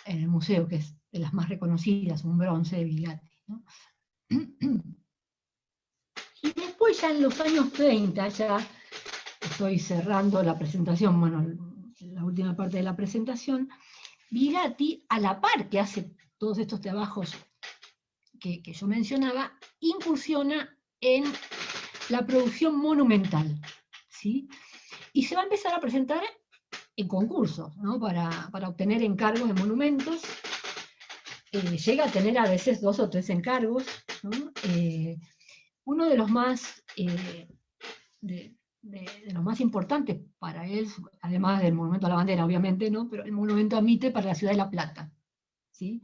Speaker 6: en el museo, que es de las más reconocidas, un bronce de Bigatti, ¿no? Y después ya en los años 30, ya estoy cerrando la presentación, bueno, la última parte de la presentación, Bigatti, a la par que hace todos estos trabajos que yo mencionaba, incursiona en la producción monumental, ¿sí? Y se va a empezar a presentar en concursos, ¿no? Para obtener encargos de monumentos. Llega a tener a veces 2 o 3 encargos, ¿no? Uno de los más, de los más importantes para él, además del Monumento a la Bandera, obviamente, ¿no? Pero el Monumento a Mitre para la ciudad de La Plata, ¿sí?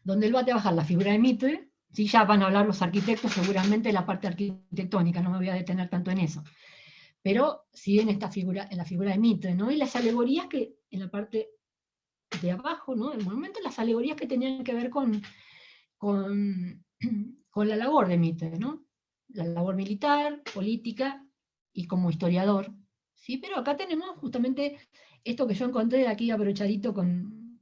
Speaker 6: Donde él va a trabajar la figura de Mitre, ¿sí? Ya van a hablar los arquitectos seguramente de la parte arquitectónica, no me voy a detener tanto en eso. Pero sí en la figura de Mitre, ¿no? Y las alegorías que en la parte de abajo, ¿no? El monumento, las alegorías que tenían que ver con la labor de Mitre, ¿no? La labor militar, política y como historiador, ¿sí? Pero acá tenemos justamente esto que yo encontré aquí abrochadito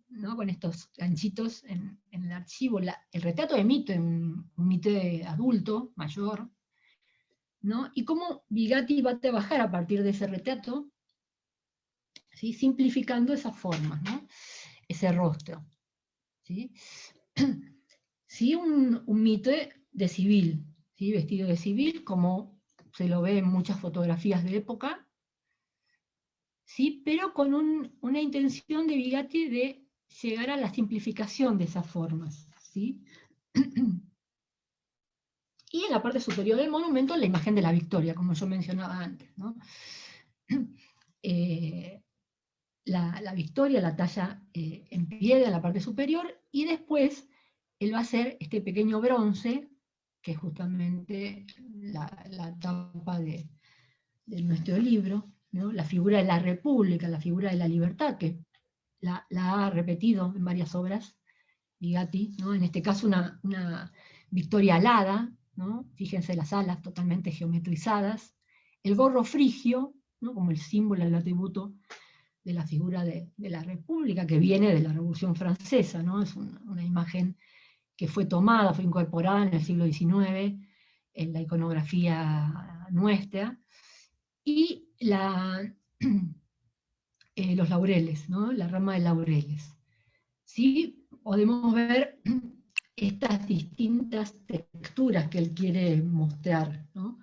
Speaker 6: ¿no? Con estos ganchitos en el archivo, el retrato de Mitre, un Mitre adulto, mayor, ¿no? Y cómo Bigatti va a trabajar a partir de ese retrato, ¿sí? Simplificando esas formas, ¿no? Ese rostro, ¿sí? Sí, un Mitre de civil, ¿sí? Vestido de civil, como se lo ve en muchas fotografías de época, ¿sí? Pero con una intención de Bigatti de llegar a la simplificación de esas formas, ¿sí? Y en la parte superior del monumento la imagen de la Victoria, como yo mencionaba antes, ¿no? La Victoria, la talla en piedra en la parte superior, y después él va a hacer este pequeño bronce, que es justamente la tapa de nuestro libro, ¿no? La figura de la República, la figura de la libertad, que la ha repetido en varias obras Bigatti, ¿no? En este caso una Victoria alada, ¿no? Fíjense las alas totalmente geometrizadas, el gorro frigio, ¿no? Como el símbolo, el atributo de la figura de la República, que viene de la Revolución Francesa, ¿no? Es una imagen que fue tomada, fue incorporada en el siglo XIX en la iconografía nuestra, y los laureles, ¿no? La rama de laureles. Sí, podemos ver estas distintas texturas que él quiere mostrar, ¿no?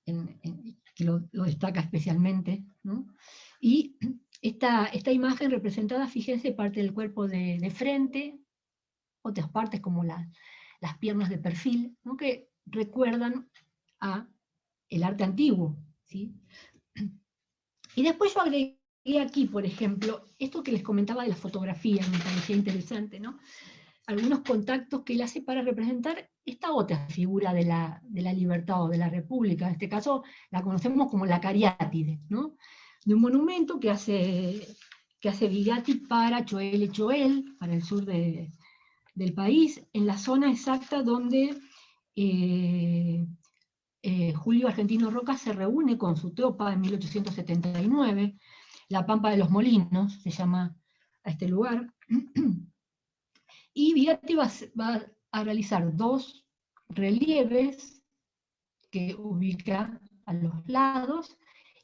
Speaker 6: Que lo destaca especialmente, ¿no? Y esta imagen representada, fíjense, parte del cuerpo de frente, otras partes como las piernas de perfil, ¿no? Que recuerdan a el arte antiguo, ¿sí? Y después yo agregué aquí, por ejemplo, esto que les comentaba de la fotografía, me parecía interesante, ¿no? Algunos contactos que él hace para representar esta otra figura de la libertad o de la república, en este caso la conocemos como la cariátide, ¿no? De un monumento que hace Bigatti para Choel y Choel, para el sur del país, en la zona exacta donde Julio Argentino Roca se reúne con su tropa en 1879, la Pampa de los Molinos, se llama a este lugar, y Bigatti va a realizar 2 relieves que ubica a los lados,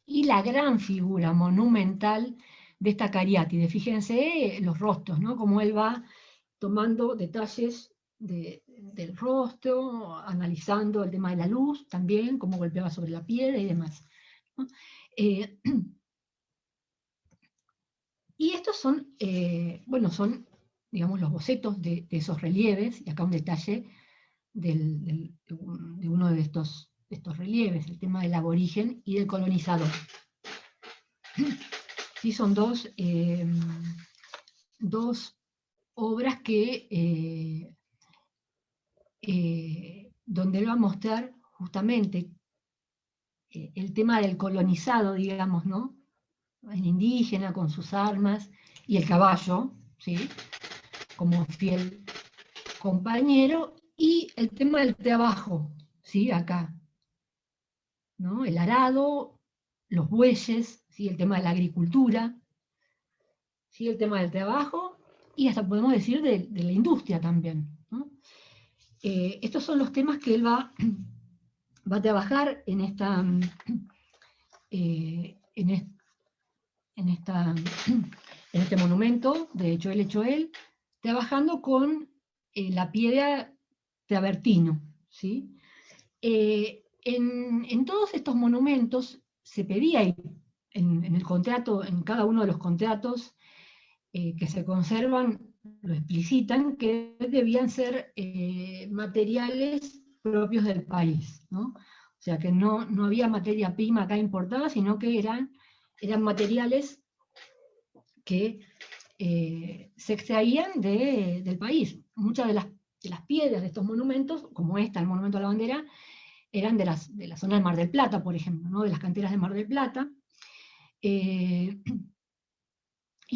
Speaker 6: y la gran figura monumental de esta cariátide. Fíjense los rostros, ¿no? Como él va tomando detalles del rostro, analizando el tema de la luz también, cómo golpeaba sobre la piedra y demás, ¿no? Y estos son, bueno, son, digamos, los bocetos de esos relieves, y acá un detalle de uno de estos relieves, el tema del aborigen y del colonizador. Sí, son dos obras que donde él va a mostrar justamente el tema del colonizado, digamos, ¿no? El indígena con sus armas y el caballo, ¿sí? Como fiel compañero, y el tema del trabajo, ¿sí? Acá, ¿no? El arado, los bueyes, ¿sí? El tema de la agricultura, ¿sí? El tema del trabajo, y hasta podemos decir de la industria también, ¿no? Estos son los temas que él va a trabajar en esta en este monumento de Choel, trabajando con la piedra travertino, ¿sí? En todos estos monumentos se pedía, en el contrato, en cada uno de los contratos que se conservan, lo explicitan, que debían ser materiales propios del país, ¿no? O sea que no había materia prima acá importada, sino que eran materiales que se extraían del país. Muchas de las piedras de estos monumentos, como esta, el Monumento a la Bandera, eran de la zona del Mar del Plata, por ejemplo, ¿no? De las canteras de Mar del Plata. Y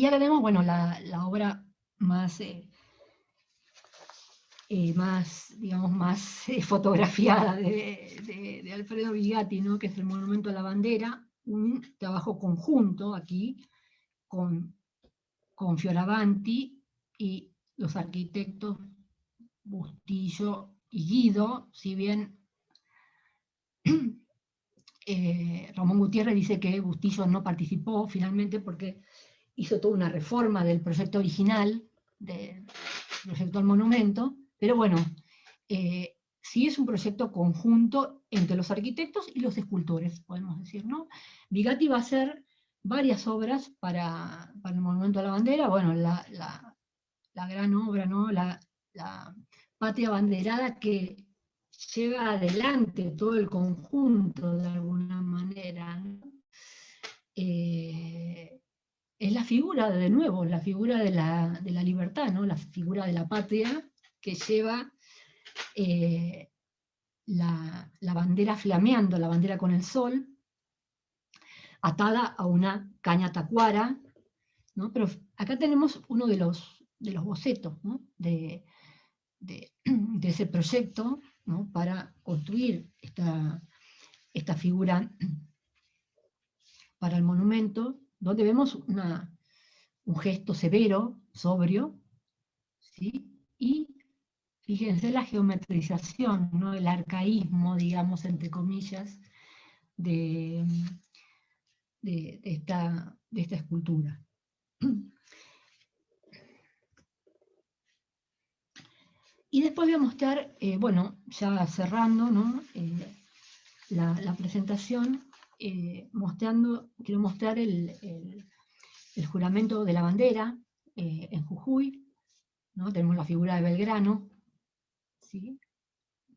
Speaker 6: acá tenemos, bueno, la obra más, digamos, más fotografiada de Alfredo Bigatti, ¿no? Que es el Monumento a la Bandera, un trabajo conjunto aquí con Fioravanti y los arquitectos Bustillo y Guido, si bien Ramón Gutiérrez dice que Bustillo no participó finalmente porque hizo toda una reforma del proyecto original, del proyecto del monumento, pero bueno, sí es un proyecto conjunto entre los arquitectos y los escultores, podemos decir, ¿no? Bigatti va a hacer varias obras para el Monumento a la Bandera, bueno, la gran obra, ¿no? La Patria Banderada, que lleva adelante todo el conjunto de alguna manera, ¿no? Es la figura, de nuevo, la figura de la libertad, ¿no? La figura de la patria que lleva la bandera flameando, la bandera con el sol, atada a una caña tacuara, ¿no? Pero acá tenemos uno de los bocetos, ¿no? de ese proyecto, ¿no? Para construir esta figura para el monumento, donde vemos un gesto severo, sobrio, ¿sí? Y fíjense la geometrización, ¿no? El arcaísmo, digamos, entre comillas, de esta escultura. Y después voy a mostrar, bueno, ya cerrando, ¿no? La presentación, quiero mostrar el juramento de la bandera en Jujuy, ¿no? Tenemos la figura de Belgrano, ¿sí?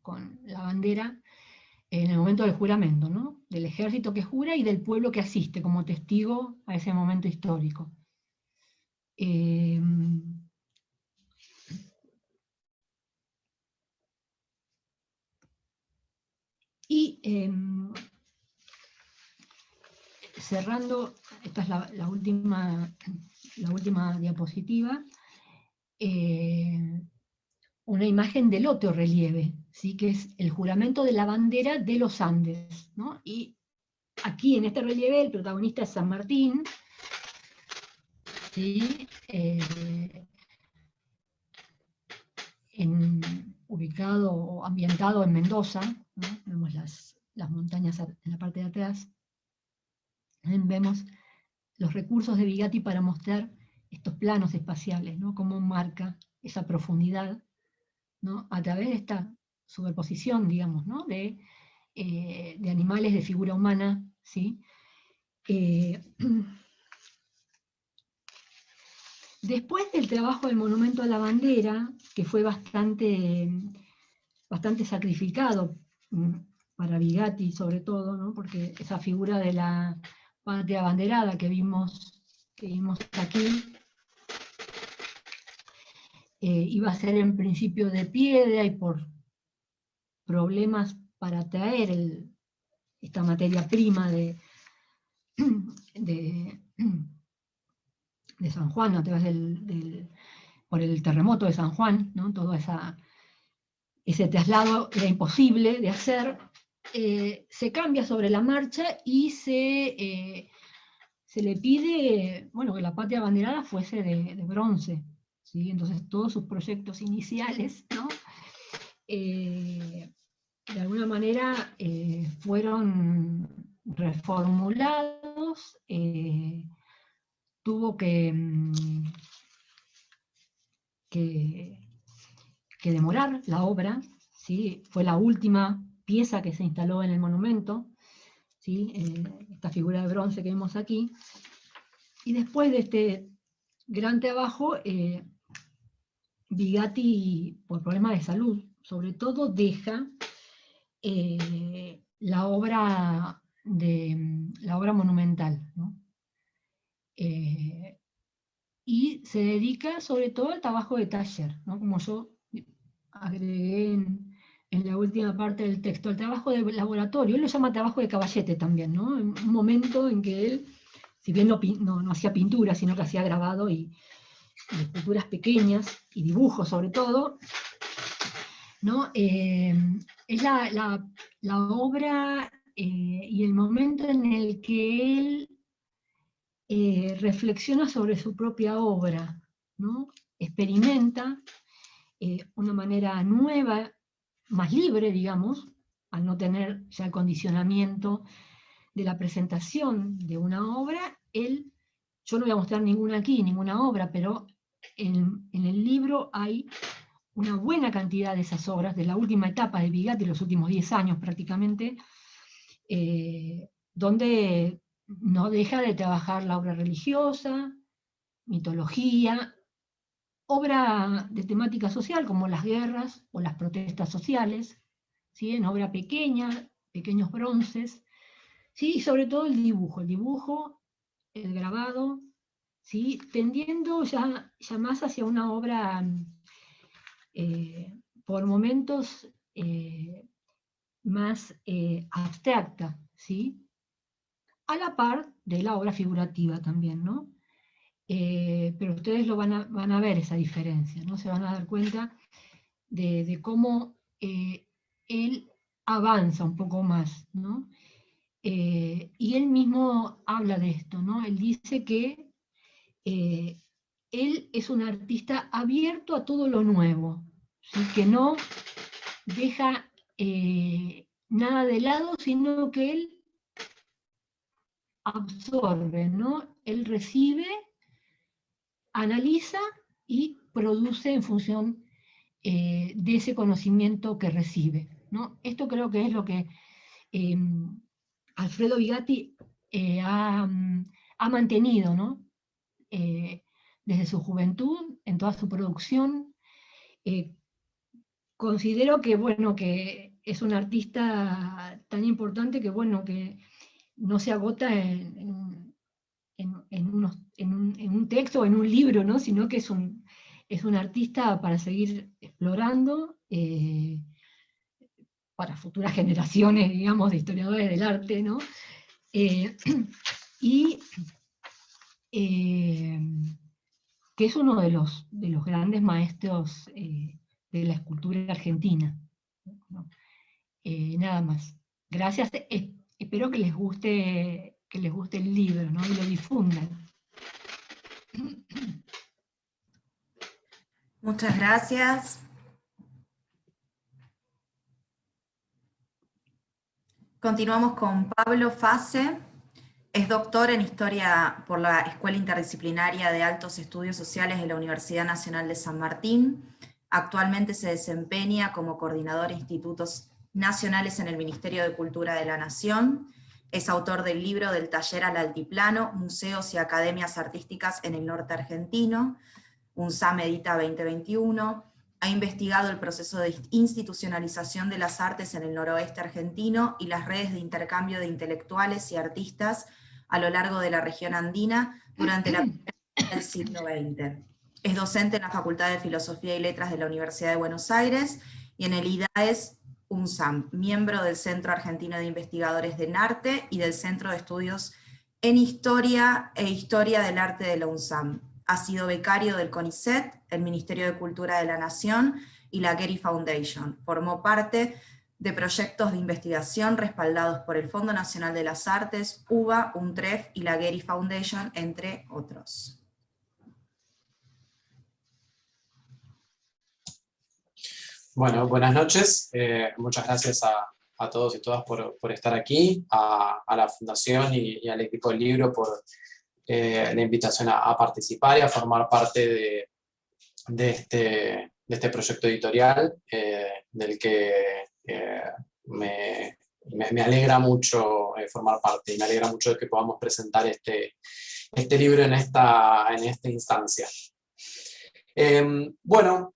Speaker 6: Con la bandera en el momento del juramento, ¿no? Del ejército que jura y del pueblo que asiste como testigo a ese momento histórico. Y cerrando, esta es la última diapositiva, una imagen del otro relieve, ¿sí? Que es el juramento de la bandera de los Andes, ¿no? Y aquí en este relieve el protagonista es San Martín, ¿sí? Ubicado o ambientado en Mendoza, ¿no? Vemos las montañas en la parte de atrás. Vemos los recursos de Bigatti para mostrar estos planos espaciales, ¿no? Cómo marca esa profundidad, ¿no? A través de esta superposición, digamos, ¿no? de animales de figura humana, ¿sí? Después del trabajo del Monumento a la Bandera, que fue bastante sacrificado para Bigatti sobre todo, ¿no? Porque esa figura de la patria abanderada que vimos aquí, iba a ser en principio de piedra, y por problemas para traer esta materia prima de San Juan, a través por el terremoto de San Juan, ¿no? Todo ese traslado era imposible de hacer. Se cambia sobre la marcha y se le pide, bueno, que la patria abanderada fuese de bronce, ¿sí? Entonces todos sus proyectos iniciales, ¿no? De alguna manera fueron reformulados, tuvo que demorar la obra, ¿sí? Fue la última pieza que se instaló en el monumento, ¿sí? Esta figura de bronce que vemos aquí. Y después de este gran trabajo, Bigatti, por problemas de salud, sobre todo, deja la obra monumental, ¿no? Y se dedica sobre todo al trabajo de taller, ¿no? Como yo agregué en la última parte del texto, el trabajo de laboratorio. Él lo llama trabajo de caballete también, ¿no? En un momento en que él, si bien no hacía pintura, sino que hacía grabado y esculturas pequeñas, y dibujos sobre todo, ¿no? Es la obra y el momento en el que él reflexiona sobre su propia obra, ¿no? Experimenta una manera nueva, más libre, digamos, al no tener ya el condicionamiento de la presentación de una obra. Yo no voy a mostrar ninguna obra, pero en el libro hay una buena cantidad de esas obras, de la última etapa de Bigatti, los últimos 10 años prácticamente, donde no deja de trabajar la obra religiosa, mitología, obra de temática social como las guerras o las protestas sociales, ¿sí? En obra pequeña, pequeños bronces, ¿sí? Y sobre todo el dibujo, el grabado, ¿sí? Tendiendo ya más hacia una obra por momentos más abstracta, ¿sí? A la par de la obra figurativa también, ¿no? Pero ustedes van a ver esa diferencia, ¿no? Se van a dar cuenta de cómo él avanza un poco más, ¿no? Y él mismo habla de esto, ¿no? Él dice que él es un artista abierto a todo lo nuevo, ¿sí? Que no deja nada de lado, sino que él absorbe, ¿no? Él recibe, analiza y produce en función de ese conocimiento que recibe, ¿no? Esto creo que es lo que Alfredo Bigatti ha mantenido, ¿no? Desde su juventud, en toda su producción. Considero que, bueno, que es un artista tan importante que, bueno, que no se agota en un texto o en un libro, ¿no? Sino que es un artista para seguir explorando, para futuras generaciones, digamos, de historiadores del arte, ¿no? Y que es uno de los grandes maestros de la escultura argentina, ¿no? Nada más. Gracias. Espero que les guste el libro, ¿no? Y lo difundan.
Speaker 5: Muchas gracias. Continuamos con Pablo Fase. Es doctor en Historia por la Escuela Interdisciplinaria de Altos Estudios Sociales de la Universidad Nacional de San Martín. Actualmente se desempeña como coordinador de institutos nacionales en el Ministerio de Cultura de la Nación. Es autor del libro Del Taller al Altiplano, Museos y Academias Artísticas en el Norte Argentino, UNSAM Edita 2021. Ha investigado el proceso de institucionalización de las artes en el noroeste argentino y las redes de intercambio de intelectuales y artistas a lo largo de la región andina durante la primera mitad del siglo XX. Es docente en la Facultad de Filosofía y Letras de la Universidad de Buenos Aires y en el IDAES UNSAM, miembro del Centro Argentino de Investigadores del Arte y del Centro de Estudios en Historia e Historia del Arte de la UNSAM. Ha sido becario del CONICET, el Ministerio de Cultura de la Nación y la Getty Foundation. Formó parte de proyectos de investigación respaldados por el Fondo Nacional de las Artes, UBA, UNTREF y la Getty Foundation, entre otros.
Speaker 7: Bueno, buenas noches. Muchas gracias a todos y todas por estar aquí, a la Fundación y al equipo del libro por la invitación a participar y a formar parte de este proyecto editorial, del que me alegra mucho formar parte, y me alegra mucho de que podamos presentar este libro en esta instancia. Bueno,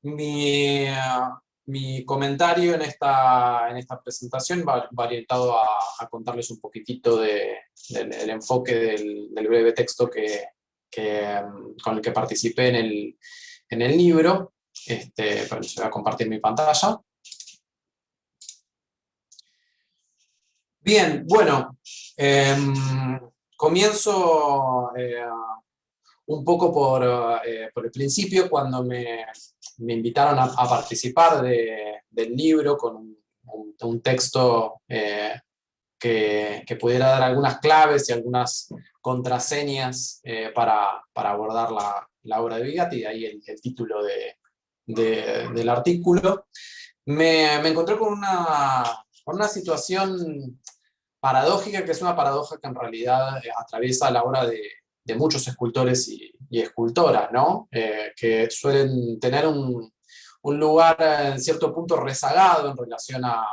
Speaker 7: mi comentario en esta presentación va orientado a contarles un poquitito del enfoque del breve texto con el que participé en el libro. Pero se va a compartir mi pantalla. Bien, bueno, comienzo un poco por el principio, cuando me invitaron a participar del libro con un texto que pudiera dar algunas claves y algunas contraseñas para abordar la obra de Vigatti, de ahí el título del artículo. Me encontré con una situación paradójica, que es una paradoja que en realidad atraviesa la obra de muchos escultores y escultoras, ¿no? Que suelen tener un lugar en cierto punto rezagado en relación a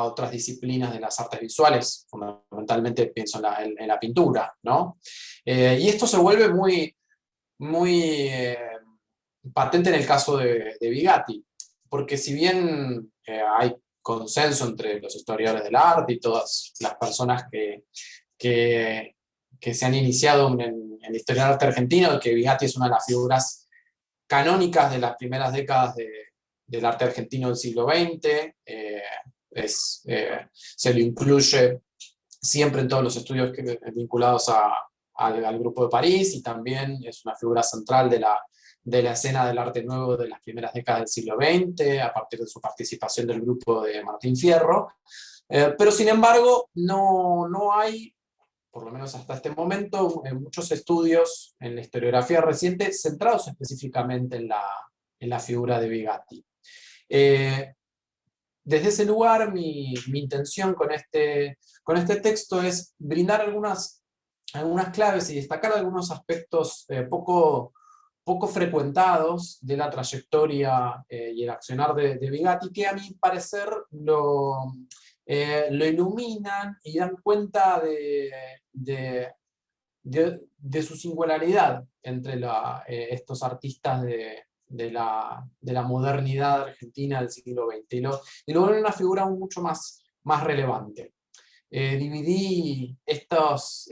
Speaker 7: otras disciplinas de las artes visuales, fundamentalmente pienso en la pintura, ¿no? Y esto se vuelve muy patente en el caso de Vigatti, porque si bien hay consenso entre los historiadores del arte y todas las personas que se han iniciado en la historia del arte argentino, de que Vigatti es una de las figuras canónicas de las primeras décadas del arte argentino del siglo XX, se lo incluye siempre en todos los estudios vinculados al Grupo de París, y también es una figura central de la escena del arte nuevo de las primeras décadas del siglo XX, a partir de su participación del grupo de Martín Fierro. Pero sin embargo, no hay, por lo menos hasta este momento, muchos estudios en la historiografía reciente centrados específicamente en la figura de Vigatti. Desde ese lugar, mi intención con este texto es brindar algunas claves y destacar algunos aspectos poco frecuentados de la trayectoria y el accionar de Vigatti, que a mi parecer lo iluminan y dan cuenta de su singularidad entre estos artistas de la modernidad argentina del siglo XX, y lo vuelven una figura mucho más relevante. Dividí estos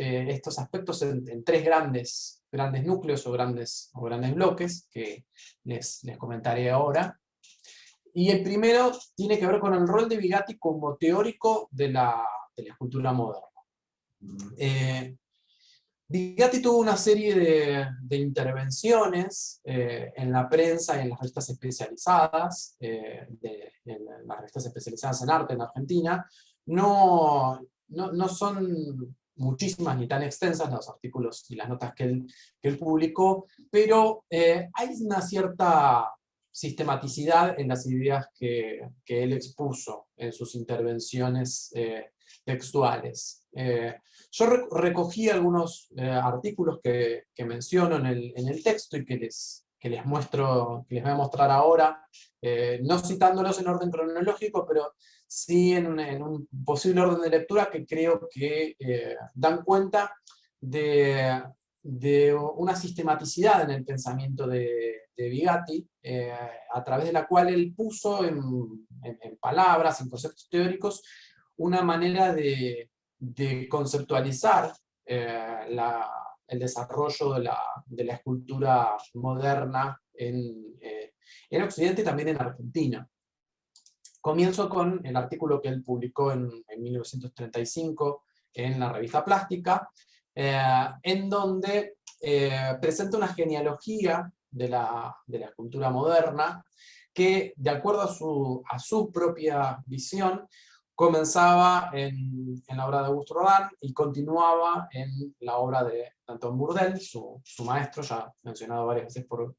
Speaker 7: aspectos en tres grandes núcleos o grandes bloques, que les comentaré ahora. Y el primero tiene que ver con el rol de Vigatti como teórico de la escultura moderna. Vigatti tuvo una serie de intervenciones en la prensa y en las revistas especializadas, en las revistas especializadas en arte en Argentina. No son muchísimas ni tan extensas los artículos y las notas que él publicó, pero hay una cierta sistematicidad en las ideas que él expuso en sus intervenciones textuales. Yo recogí algunos artículos que menciono en el texto y que les voy a mostrar ahora, no citándolos en orden cronológico, pero sí en un posible orden de lectura que creo que dan cuenta de una sistematicidad en el pensamiento de Vigatti, a través de la cual él puso en palabras, en conceptos teóricos, una manera de conceptualizar el desarrollo de la escultura moderna en Occidente y también en Argentina. Comienzo con el artículo que él publicó en 1935 en la revista Plástica, en donde presenta una genealogía de la escultura moderna que, de acuerdo a su propia visión, comenzaba en la obra de Auguste Rodin y continuaba en la obra de Antoine Bourdelle, su maestro, ya mencionado varias veces por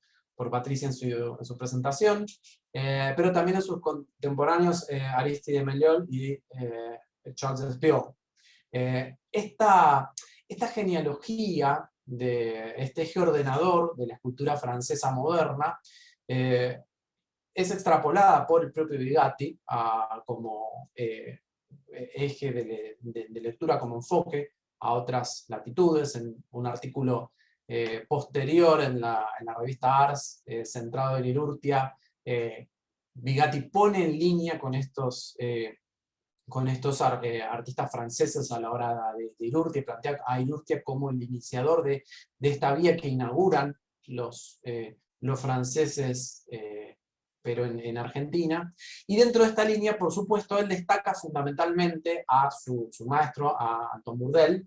Speaker 7: Patricia en su presentación, pero también en sus contemporáneos Aristide Maillol y Charles Espiau. Esta genealogía de este eje ordenador de la escultura francesa moderna es extrapolada por el propio Vigatti como eje de lectura, como enfoque a otras latitudes, en un artículo posterior en la revista Ars, centrado en Urrutia. Vigatti pone en línea con estos artistas franceses a la hora de Urrutia, y plantea a Urrutia como el iniciador de esta vía que inauguran los franceses, pero en Argentina. Y dentro de esta línea, por supuesto, él destaca fundamentalmente a su maestro, a Antoine Bourdelle,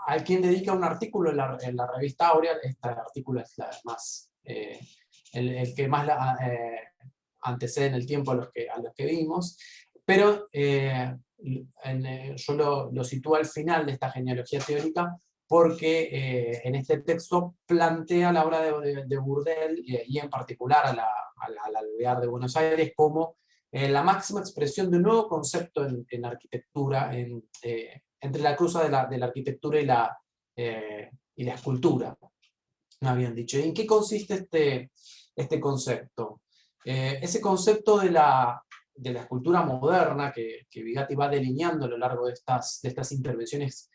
Speaker 7: a quien dedica un artículo en la revista Aurea. Este artículo es el que más antecede en el tiempo a los que vimos, pero yo lo sitúo al final de esta genealogía teórica porque en este texto plantea la obra de Bourdelle y en particular a la Alvear de Buenos Aires como la máxima expresión de un nuevo concepto en arquitectura, entre la cruza de la arquitectura y la escultura, me habían dicho. ¿Y en qué consiste este concepto? Ese concepto de la escultura moderna que Vigatti va delineando a lo largo de estas intervenciones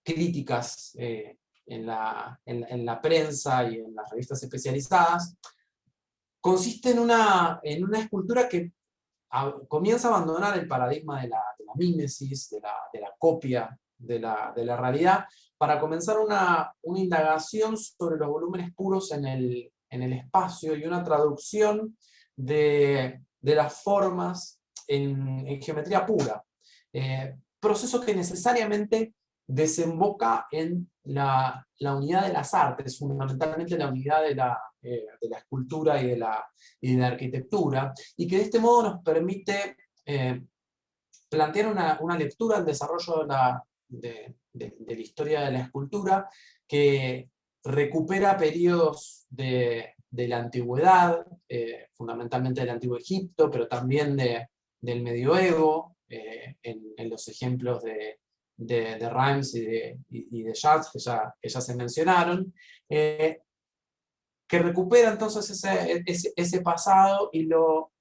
Speaker 7: críticas en la prensa y en las revistas especializadas, consiste en una escultura que comienza a abandonar el paradigma de la mímesis, de la copia de la realidad, para comenzar una indagación sobre los volúmenes puros en el espacio y una traducción de las formas en geometría pura. Proceso que necesariamente desemboca en la unidad de las artes, fundamentalmente la unidad de la escultura y de la arquitectura, y que de este modo nos permite plantear una lectura del desarrollo de la historia de la escultura que recupera periodos de la antigüedad, fundamentalmente del Antiguo Egipto, pero también del Medioevo, en los ejemplos de Reims y de Jacques, que ya se mencionaron, que recupera entonces ese pasado y lo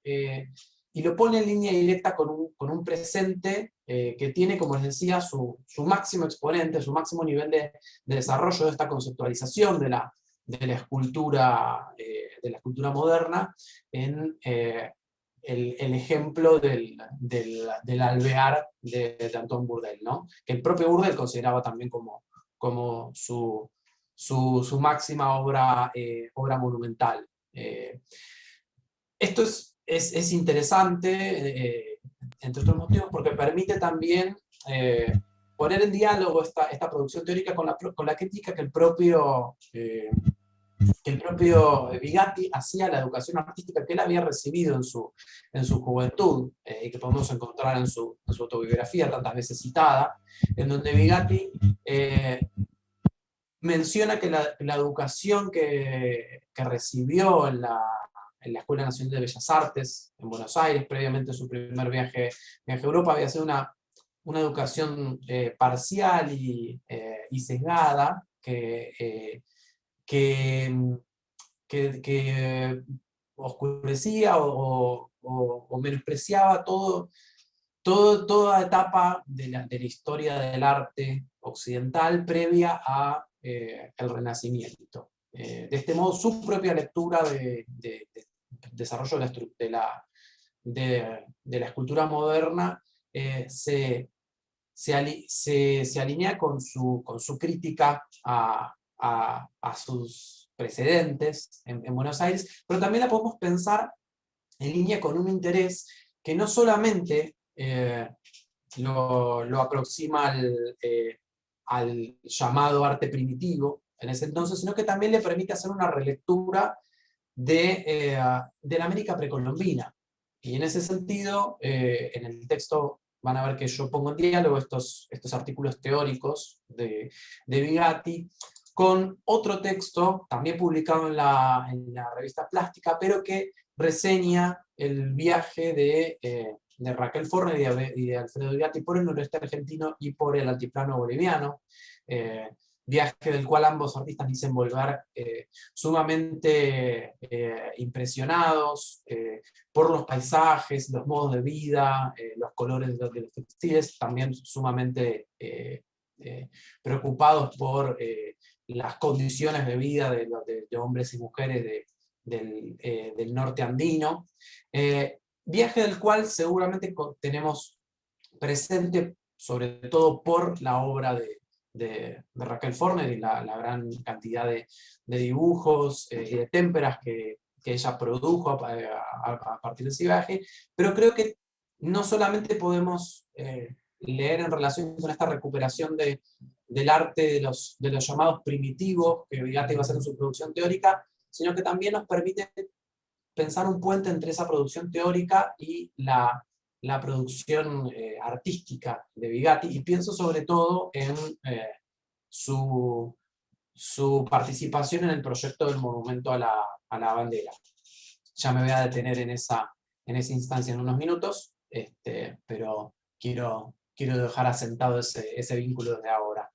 Speaker 7: pone en línea directa con un presente que tiene, como les decía, su máximo exponente, su máximo nivel de desarrollo de esta conceptualización de la escultura moderna en el ejemplo del alvear de Antoine Bourdelle, ¿no? Que el propio Bourdelle consideraba también como su máxima obra monumental. Esto es interesante, entre otros motivos, porque permite también poner en diálogo esta producción teórica con la crítica que el propio Vigatti hacía a la educación artística que él había recibido en su juventud, y que podemos encontrar en su autobiografía, tantas veces citada, en donde Vigatti menciona que la educación que recibió en la Escuela Nacional de Bellas Artes en Buenos Aires, previamente su primer viaje a Europa, había sido una educación parcial y sesgada que oscurecía o menospreciaba toda etapa de la historia del arte occidental previa a el Renacimiento. De este modo, su propia lectura de desarrollo de la escultura moderna se alinea con su crítica a sus precedentes en Buenos Aires, pero también la podemos pensar en línea con un interés que no solamente lo aproxima al llamado arte primitivo en ese entonces, sino que también le permite hacer una relectura de la América precolombina. Y en ese sentido, en el texto van a ver que yo pongo en diálogo estos artículos teóricos de Bigatti con otro texto, también publicado en la revista Plástica, pero que reseña el viaje de Raquel Forne y de Alfredo Bigatti por el noroeste argentino y por el altiplano boliviano, viaje del cual ambos artistas dicen volver sumamente impresionados por los paisajes, los modos de vida, los colores de los textiles, también sumamente preocupados por las condiciones de vida de hombres y mujeres del norte andino. Viaje del cual seguramente tenemos presente, sobre todo por la obra de Raquel Forne y la gran cantidad de dibujos y de témperas que ella produjo a partir de ese viaje, pero creo que no solamente podemos leer en relación con esta recuperación del arte de los llamados primitivos que Bigatti va a hacer en su producción teórica, sino que también nos permite pensar un puente entre esa producción teórica y la producción artística de Bigatti, y pienso sobre todo en su participación en el proyecto del Monumento a la Bandera. Ya me voy a detener en esa instancia en unos minutos, pero quiero dejar asentado ese vínculo desde ahora.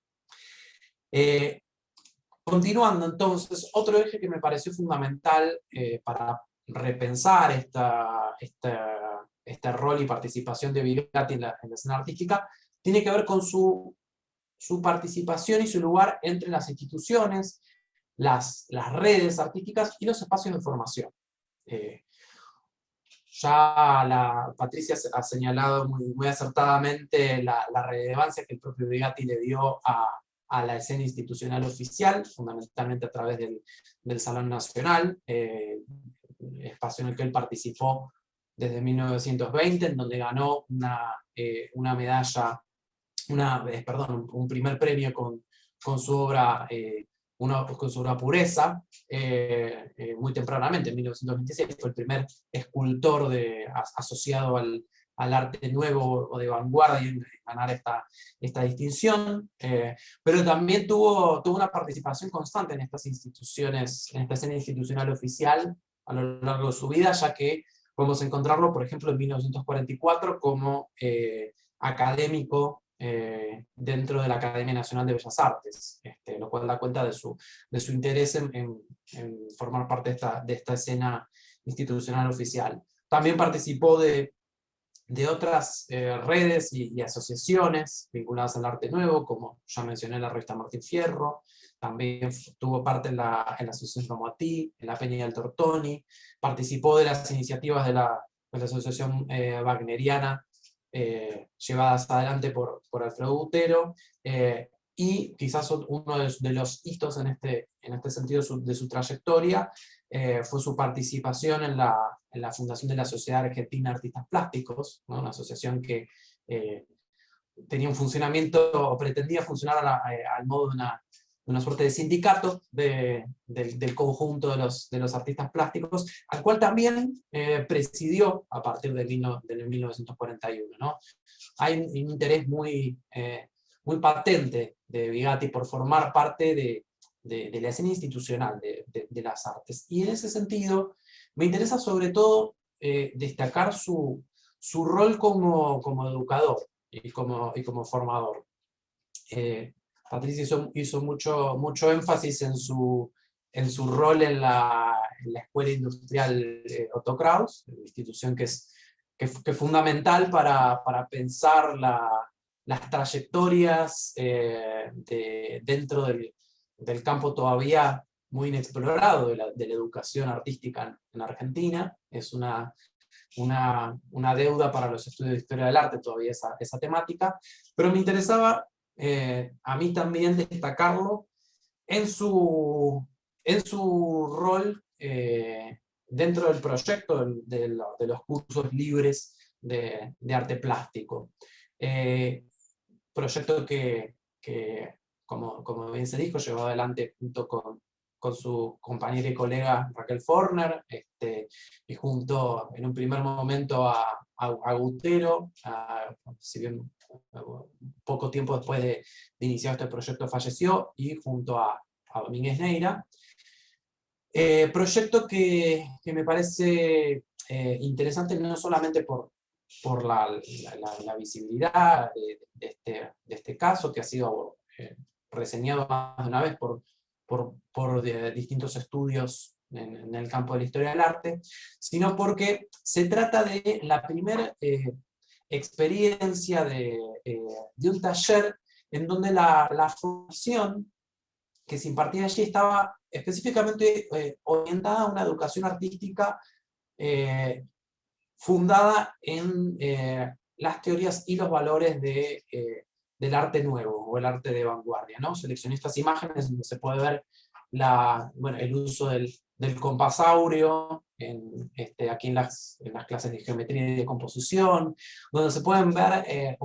Speaker 7: Continuando entonces, otro eje que me pareció fundamental para repensar este rol y participación de Bigatti en la escena artística, tiene que ver con su participación y su lugar entre las instituciones, las redes artísticas y los espacios de formación. Ya Patricia ha señalado muy acertadamente la relevancia que el propio Bigatti le dio a la escena institucional oficial, fundamentalmente a través del Salón Nacional, espacio en el que él participó desde 1920, en donde ganó una medalla, un primer premio con su obra Pureza, muy tempranamente, en 1926, fue el primer escultor asociado al arte nuevo o de vanguardia en ganar esta distinción, pero también tuvo una participación constante en estas instituciones, en esta escena institucional oficial a lo largo de su vida, ya que podemos encontrarlo, por ejemplo, en 1944 como académico dentro de la Academia Nacional de Bellas Artes, lo cual da cuenta de su interés en formar parte de esta escena institucional oficial. También participó de otras redes y asociaciones vinculadas al arte nuevo, como ya mencioné la revista Martín Fierro, también tuvo parte en la Asociación Romatí, en la Peña del Tortoni, participó de las iniciativas de la Asociación Wagneriana, llevadas adelante por Alfredo Butero, y quizás uno de los hitos en este sentido de su trayectoria fue su participación en la fundación de la Sociedad Argentina de Artistas Plásticos, ¿no? Una asociación que tenía un funcionamiento, o pretendía funcionar al modo de una suerte de sindicato del conjunto de los artistas plásticos, al cual también presidió a partir del 1941, ¿no? Hay un interés muy patente de Bigatti por formar parte de la escena institucional de las artes. Y en ese sentido, me interesa sobre todo destacar su rol como educador. como formador. Patricia hizo mucho énfasis en su rol en la Escuela Industrial Otto Kraus, una institución que es fundamental para pensar las trayectorias dentro del campo todavía muy inexplorado de la educación artística en Argentina. Es una deuda para los estudios de historia del arte todavía esa temática, pero me interesaba a mí también destacarlo en su rol dentro del proyecto de los cursos libres de arte plástico. Proyecto que como bien se dijo, llevó adelante junto con su compañera y colega Raquel Forner, y junto en un primer momento a Gutero, si bien poco tiempo después de iniciar este proyecto falleció, y junto a Domínguez Neira. Proyecto que me parece interesante no solamente por la visibilidad de este caso, que ha sido reseñado más de una vez por distintos estudios en el campo de la historia del arte, sino porque se trata de la primera experiencia de un taller en donde la formación que se impartía allí estaba específicamente orientada a una educación artística fundada en las teorías y los valores del arte nuevo, o el arte de vanguardia, ¿no? Seleccioné estas imágenes donde se puede ver el uso del compasaurio aquí en las clases de geometría y de composición, donde se pueden ver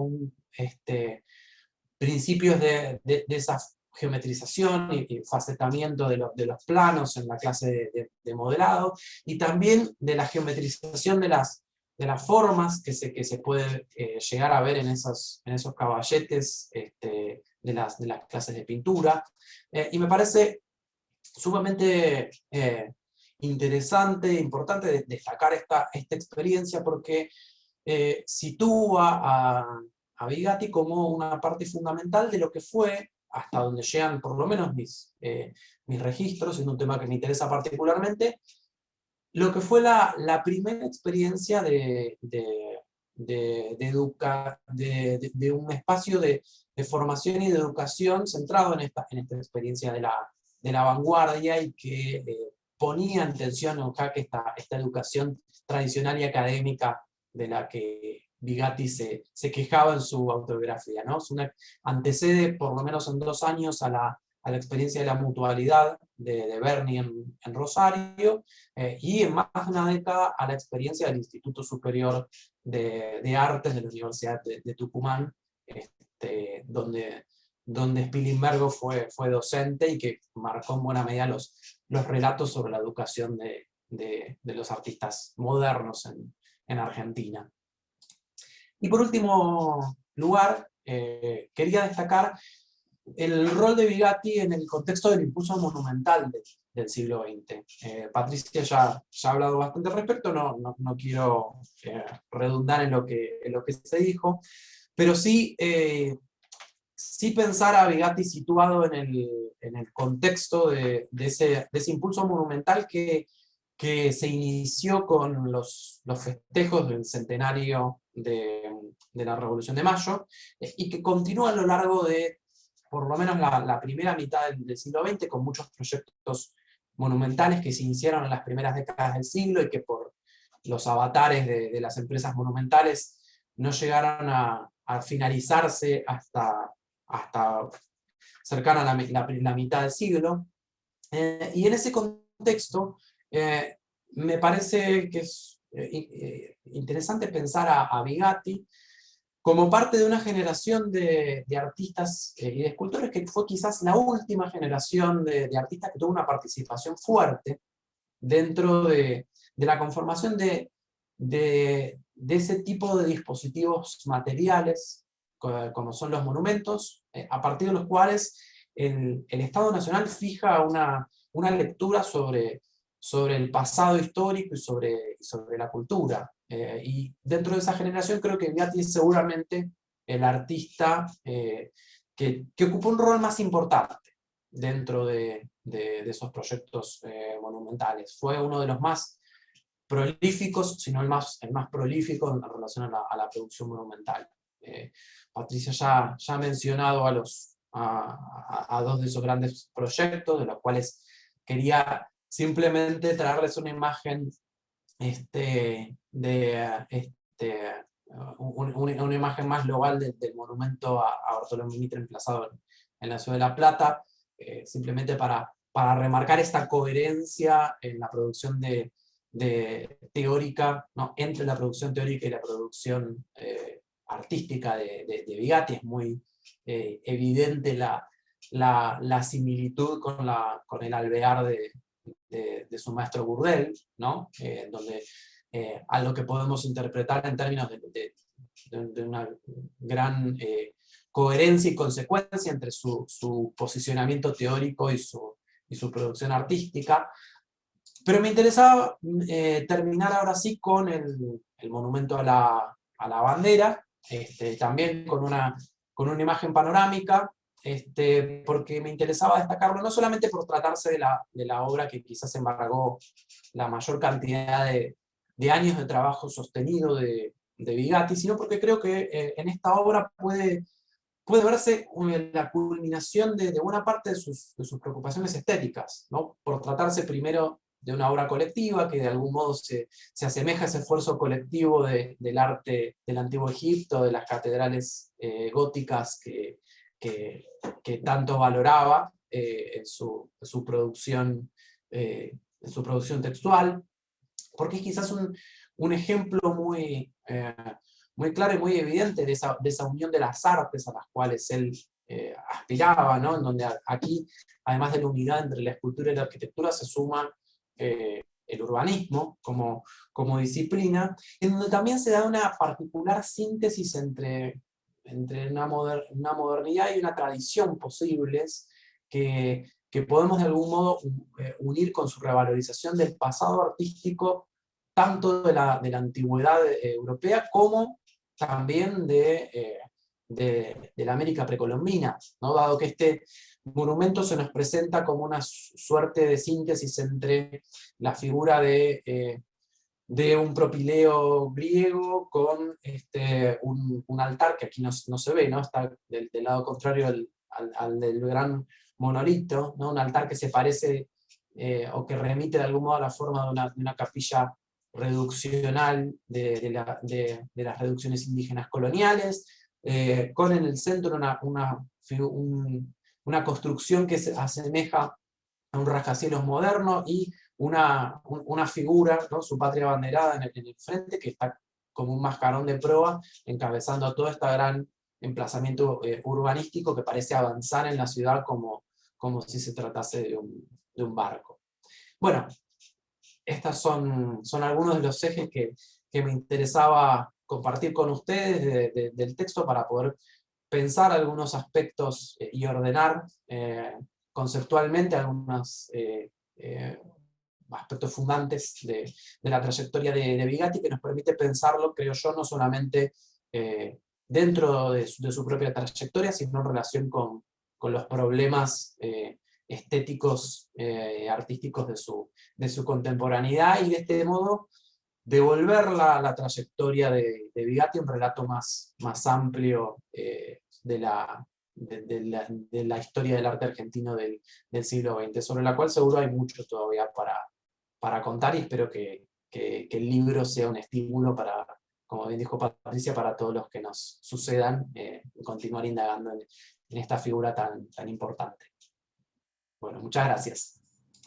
Speaker 7: principios de esa geometrización y facetamiento de los planos en la clase de modelado, y también de la geometrización de las formas que se puede llegar a ver en esos caballetes de las clases de pintura. Y me parece sumamente interesante e importante destacar esta experiencia, porque sitúa a Bigatti como una parte fundamental de lo que fue, hasta donde llegan por lo menos mis registros, en un tema que me interesa particularmente, lo que fue la primera experiencia de un espacio de formación y de educación centrado en esta experiencia de la vanguardia, y que ponía en tensión en jaque esta educación tradicional y académica de la que Bigatti se quejaba en su autobiografía, ¿no? Antecede por lo menos en 2 años a la experiencia de la mutualidad de Berni en Rosario, y en más de una década a la experiencia del Instituto Superior de Artes de la Universidad de Tucumán, donde Spilimbergo fue docente, y que marcó en buena medida los relatos sobre la educación de los artistas modernos en Argentina. Y por último lugar, quería destacar el rol de Bigatti en el contexto del impulso monumental del siglo XX. Patricia ya ha hablado bastante al respecto, no quiero redundar en lo que se dijo, pero sí pensar a Bigatti situado en el contexto de ese impulso monumental que se inició con los festejos del centenario de la Revolución de Mayo, y que continúa a lo largo de por lo menos la primera mitad del siglo XX, con muchos proyectos monumentales que se iniciaron en las primeras décadas del siglo, y que por los avatares de las empresas monumentales no llegaron a finalizarse hasta cercana a la mitad del siglo. Y en ese contexto me parece que es interesante pensar a Bigatti como parte de una generación de artistas y de escultores que fue quizás la última generación de artistas que tuvo una participación fuerte dentro de la conformación de ese tipo de dispositivos materiales, como son los monumentos, a partir de los cuales el Estado Nacional fija una lectura sobre el pasado histórico y sobre la cultura. Y dentro de esa generación creo que Bigatti es seguramente el artista que ocupó un rol más importante dentro de esos proyectos monumentales. Fue uno de los más prolíficos, si no el más prolífico en relación a la producción monumental. Patricia ya ha mencionado a dos de esos grandes proyectos, de los cuales quería simplemente traerles una imagen, una imagen más global del monumento a Bartolomé Mitre emplazado en la ciudad de La Plata, simplemente para remarcar esta coherencia en la producción teórica, ¿no? Entre la producción teórica y la producción artística de Bigatti. Es muy evidente la similitud con el alvear de su maestro Bourdelle, ¿no? Donde algo que podemos interpretar en términos de una gran coherencia y consecuencia entre su posicionamiento teórico y su producción artística. Pero me interesaba terminar ahora sí con el monumento a la bandera, también con una imagen panorámica, porque me interesaba destacarlo no solamente por tratarse de la obra que quizás embargó la mayor cantidad de años de trabajo sostenido de Bigatti, sino porque creo que en esta obra puede verse la culminación de buena parte de sus preocupaciones estéticas, ¿no? Por tratarse primero de una obra colectiva que de algún modo se asemeja a ese esfuerzo colectivo del arte del Antiguo Egipto, de las catedrales góticas que tanto valoraba en su producción textual, porque es quizás un ejemplo muy claro y muy evidente de esa unión de las artes a las cuales él aspiraba, ¿no? En donde aquí, además de la unidad entre la escultura y la arquitectura, se suma el urbanismo como disciplina, en donde también se da una particular síntesis entre una modernidad y una tradición posibles que podemos de algún modo unir con su revalorización del pasado artístico, tanto de la antigüedad europea como también de la América precolombina, ¿no? Dado que este monumento se nos presenta como una suerte de síntesis entre la figura de un propileo griego con un altar que aquí no se ve, ¿no? Está del lado contrario al del gran monolito, ¿no? Un altar que se parece o que remite de algún modo a la forma de una capilla reduccional de las reducciones indígenas coloniales, con en el centro una construcción que se asemeja a un rascacielos moderno y una figura, ¿no? Su patria abanderada en el frente, que está como un mascarón de proa, encabezando todo este gran emplazamiento urbanístico que parece avanzar en la ciudad como si se tratase de un barco. Bueno, estos son algunos de los ejes que me interesaba compartir con ustedes del texto para poder pensar algunos aspectos y ordenar conceptualmente algunos aspectos fundantes de la trayectoria de Bigatti, que nos permite pensarlo, creo yo, no solamente dentro de su propia trayectoria, sino en relación con los problemas estéticos, artísticos de su contemporaneidad, y de este modo devolver la trayectoria de Bigatti un relato más amplio de la historia del arte argentino del siglo XX, sobre la cual seguro hay mucho todavía para contar, y espero que el libro sea un estímulo para, como bien dijo Patricia, para todos los que nos sucedan, continuar indagando en esta figura tan importante. Bueno, muchas gracias.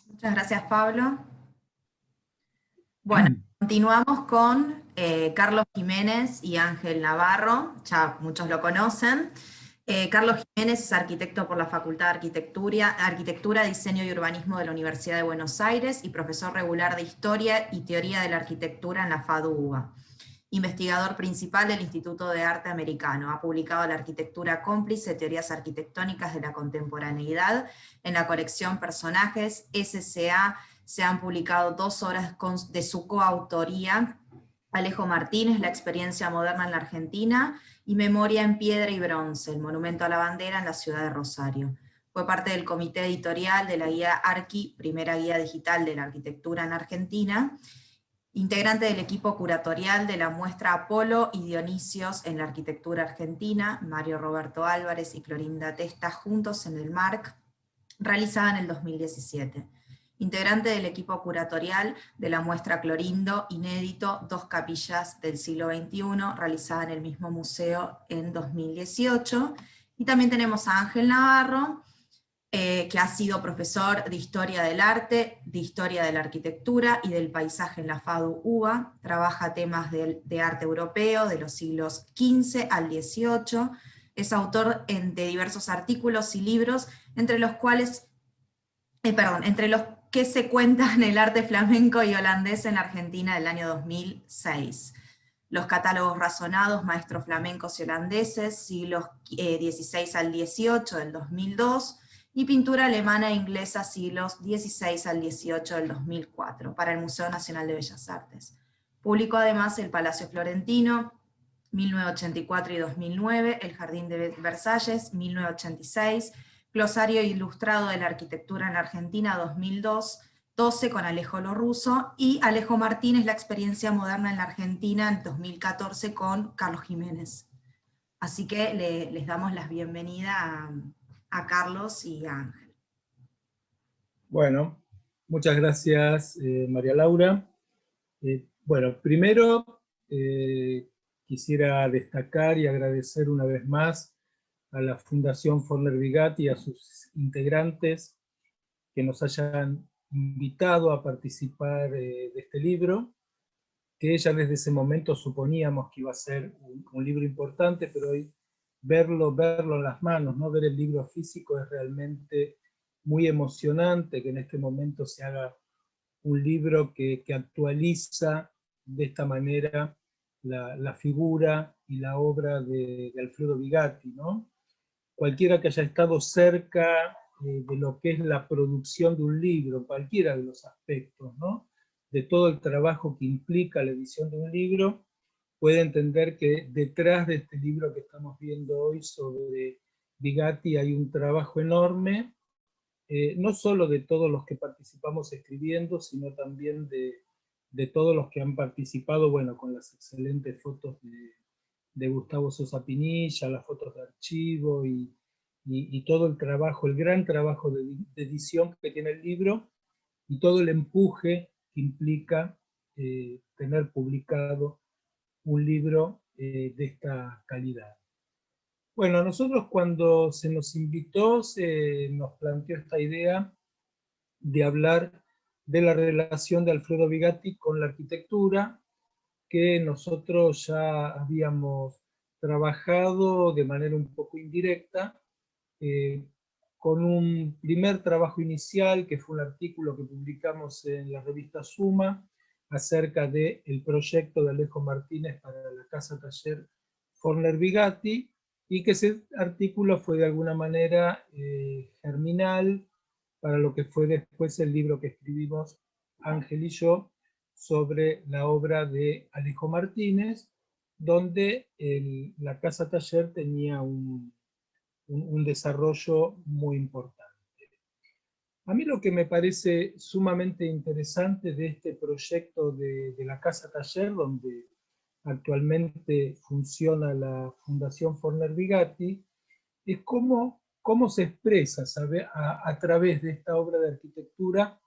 Speaker 5: Muchas gracias, Pablo. Bueno, continuamos con Carlos Jiménez y Ángel Navarro, ya muchos lo conocen. Carlos Jiménez es arquitecto por la Facultad de Arquitectura, Diseño y Urbanismo de la Universidad de Buenos Aires y profesor regular de Historia y Teoría de la Arquitectura en la FADU-UBA. Investigador principal del Instituto de Arte Americano. Ha publicado La arquitectura cómplice, teorías arquitectónicas de la contemporaneidad en la colección Personajes, SCA. Se han publicado 2 obras de su coautoría, Alejo Martínez, La experiencia moderna en la Argentina, y Memoria en piedra y bronce, el monumento a la bandera en la ciudad de Rosario. Fue parte del comité editorial de la guía Arqui, primera guía digital de la arquitectura en Argentina, integrante del equipo curatorial de la muestra Apolo y Dionisios en la arquitectura argentina, Mario Roberto Álvarez y Clorinda Testa juntos en el MARC, realizada en el 2017. Integrante del equipo curatorial de la muestra Clorindo, inédito, Dos capillas del siglo XXI, realizada en el mismo museo en 2018. Y también tenemos a Ángel Navarro, que ha sido profesor de Historia del Arte, de Historia de la Arquitectura y del Paisaje en la FADU UBA. Trabaja temas de arte europeo de los siglos XV al XVIII. Es autor de diversos artículos y libros, entre los que se cuentan el arte flamenco y holandés en la Argentina del año 2006. Los catálogos razonados, maestros flamencos y holandeses, siglos XVI al XVIII del 2002, y pintura alemana e inglesa, siglos XVI al XVIII del 2004, para el Museo Nacional de Bellas Artes. Publicó además el Palacio Florentino, 1984 y 2009, el Jardín de Versalles, 1986, Glosario Ilustrado de la Arquitectura en Argentina, 2012 con Alejo Lorruso, y Alejo Martínez, La experiencia moderna en la Argentina, en 2014 con Carlos Jiménez. Así que les damos la bienvenida a Carlos y a Ángel.
Speaker 3: Bueno, muchas gracias, María Laura. Bueno, primero quisiera destacar y agradecer una vez más a la Fundación Forner Bigatti y a sus integrantes que nos hayan invitado a participar de este libro, que ya desde ese momento suponíamos que iba a ser un libro importante, pero hoy verlo en las manos, ¿no? Ver el libro físico es realmente muy emocionante, que en este momento se haga un libro que actualiza de esta manera la figura y la obra de Alfredo Bigatti, ¿no? Cualquiera que haya estado cerca de lo que es la producción de un libro, cualquiera de los aspectos, ¿no? De todo el trabajo que implica la edición de un libro, puede entender que detrás de este libro que estamos viendo hoy sobre Bigatti hay un trabajo enorme, no solo de todos los que participamos escribiendo, sino también de todos los que han participado, bueno, con las excelentes fotos de Gustavo Sosa Pinilla, las fotos de archivo y todo el trabajo, el gran trabajo de edición que tiene el libro y todo el empuje que implica tener publicado un libro de esta calidad. Bueno, nosotros cuando se nos invitó, se nos planteó esta idea de hablar de la relación de Alfredo Bigatti con la arquitectura, que nosotros ya habíamos trabajado de manera un poco indirecta, con un primer trabajo inicial, que fue un artículo que publicamos en la revista Suma, acerca del proyecto de Alejo Martínez para la Casa Taller Forner Bigatti, y que ese artículo fue de alguna manera germinal para lo que fue después el libro que escribimos Ángel y yo sobre la obra de Alejo Martínez, donde la Casa Taller tenía un desarrollo muy importante. A mí lo que me parece sumamente interesante de este proyecto de la Casa Taller, donde actualmente funciona la Fundación Forner Bigatti, es cómo se expresa, ¿sabe? A través de esta obra de arquitectura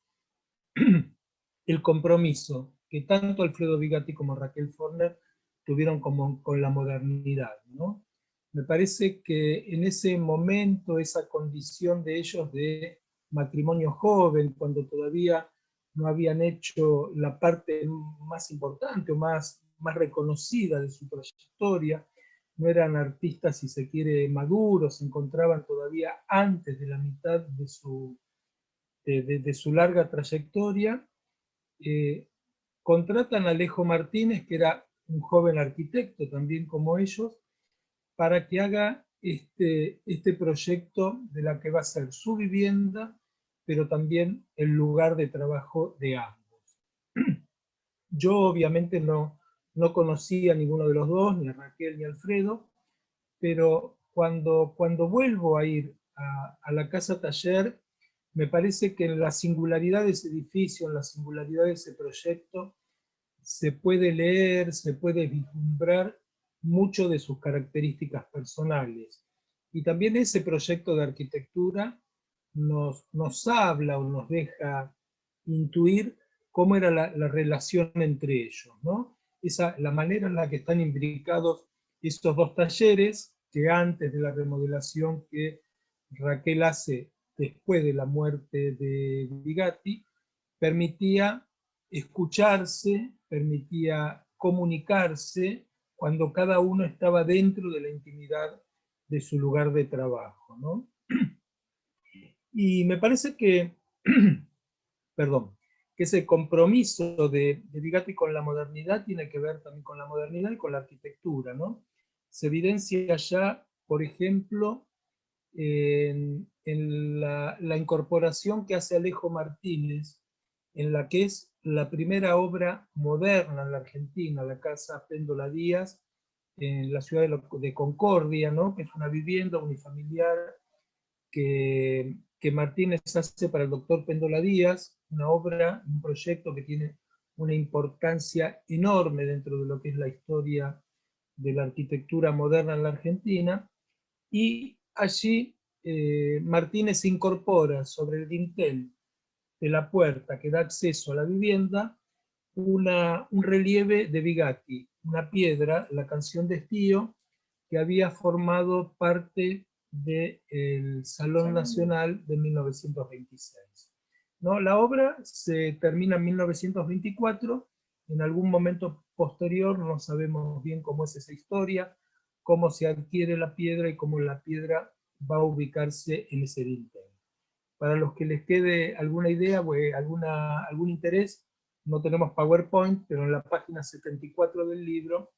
Speaker 3: el compromiso que tanto Alfredo Bigatti como Raquel Forner tuvieron con la modernidad, ¿no? Me parece que en ese momento, esa condición de ellos de matrimonio joven, cuando todavía no habían hecho la parte más importante o más reconocida de su trayectoria, no eran artistas, si se quiere, maduros, se encontraban todavía antes de la mitad de su larga trayectoria, contratan a Alejo Martínez, que era un joven arquitecto también como ellos, para que haga este proyecto de la que va a ser su vivienda, pero también el lugar de trabajo de ambos. Yo obviamente no no conocía a ninguno de los dos, ni a Raquel ni a Alfredo, pero cuando vuelvo a ir a la casa taller, me parece que en la singularidad de ese edificio, en la singularidad de ese proyecto, se puede leer, se puede vislumbrar mucho de sus características personales. Y también ese proyecto de arquitectura nos habla o nos deja intuir cómo era la relación entre ellos, ¿no? La manera en la que están imbricados estos dos talleres, que antes de la remodelación que Raquel hace después de la muerte de Bigatti, permitía escucharse, permitía comunicarse cuando cada uno estaba dentro de la intimidad de su lugar de trabajo, ¿no? Y me parece que, perdón, que ese compromiso de Bigatti con la modernidad tiene que ver también con la modernidad y con la arquitectura, ¿no? Se evidencia ya, por ejemplo, en la incorporación que hace Alejo Martínez, en la que es la primera obra moderna en la Argentina, la Casa Péndola Díaz, en la ciudad de Concordia, ¿no? Que es una vivienda unifamiliar que Martínez hace para el doctor Péndola Díaz, una obra, un proyecto que tiene una importancia enorme dentro de lo que es la historia de la arquitectura moderna en la Argentina, y allí Martínez incorpora sobre el dintel de la puerta que da acceso a la vivienda un relieve de Bigatti, una piedra, la Canción de Estío, que había formado parte del Salón Nacional de 1926. ¿No? La obra se termina en 1924, en algún momento posterior, no sabemos bien cómo es esa historia, cómo se adquiere la piedra y cómo la piedra va a ubicarse en ese dintel. Para los que les quede alguna idea, algún interés, no tenemos PowerPoint, pero en la página 74 del libro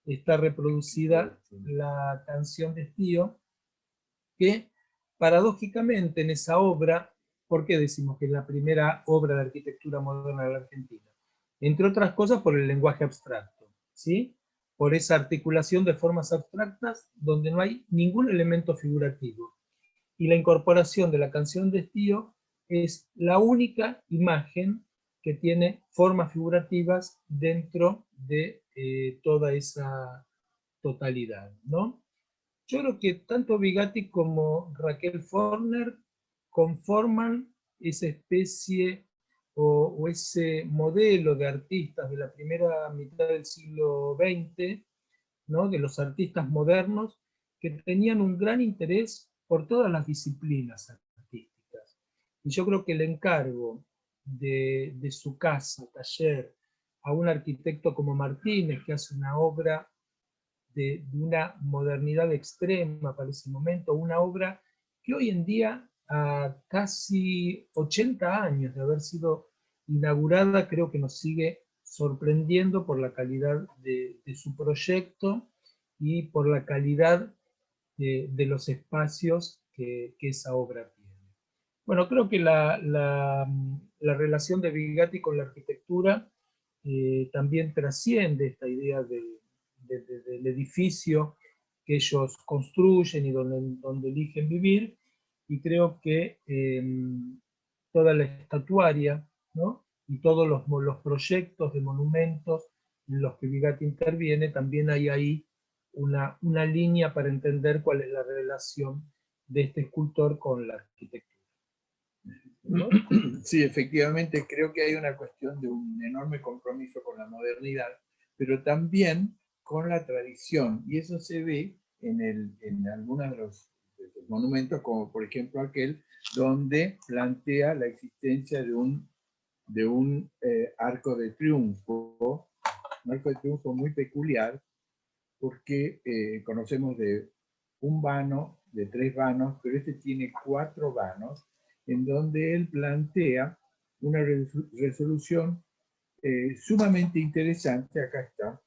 Speaker 3: está reproducida la Canción de Estío, que paradójicamente en esa obra, ¿por qué decimos que es la primera obra de arquitectura moderna de la Argentina? Entre otras cosas por el lenguaje abstracto, ¿sí? Por esa articulación de formas abstractas donde no hay ningún elemento figurativo. Y la incorporación de la Canción de Estío es la única imagen que tiene formas figurativas dentro de toda esa totalidad, ¿no? Yo creo que tanto Bigatti como Raquel Forner conforman esa especie o ese modelo de artistas de la primera mitad del siglo XX, ¿no? De los artistas modernos que tenían un gran interés por todas las disciplinas artísticas. Y yo creo que el encargo de su casa, taller, a un arquitecto como Martínez, que hace una obra de una modernidad extrema para ese momento, una obra que hoy en día, a casi 80 años de haber sido inaugurada, creo que nos sigue sorprendiendo por la calidad de su proyecto y por la calidad de los espacios que esa obra tiene. Bueno, creo que la relación de Bigatti con la arquitectura también trasciende esta idea del edificio que ellos construyen y donde eligen vivir, y creo que toda la estatuaria, ¿no? Y todos los proyectos de monumentos en los que Bigatti interviene, también hay ahí una línea para entender cuál es la relación de este escultor con la arquitectura.
Speaker 2: ¿No? Sí, efectivamente, creo que hay una cuestión de un enorme compromiso con la modernidad, pero también con la tradición, y eso se ve en algunos de los monumentos, como por ejemplo aquel donde plantea la existencia de un arco de triunfo, un arco de triunfo muy peculiar, porque conocemos de un vano, de 3 vanos, pero este tiene 4 vanos, en donde él plantea una resolución sumamente interesante. Acá está.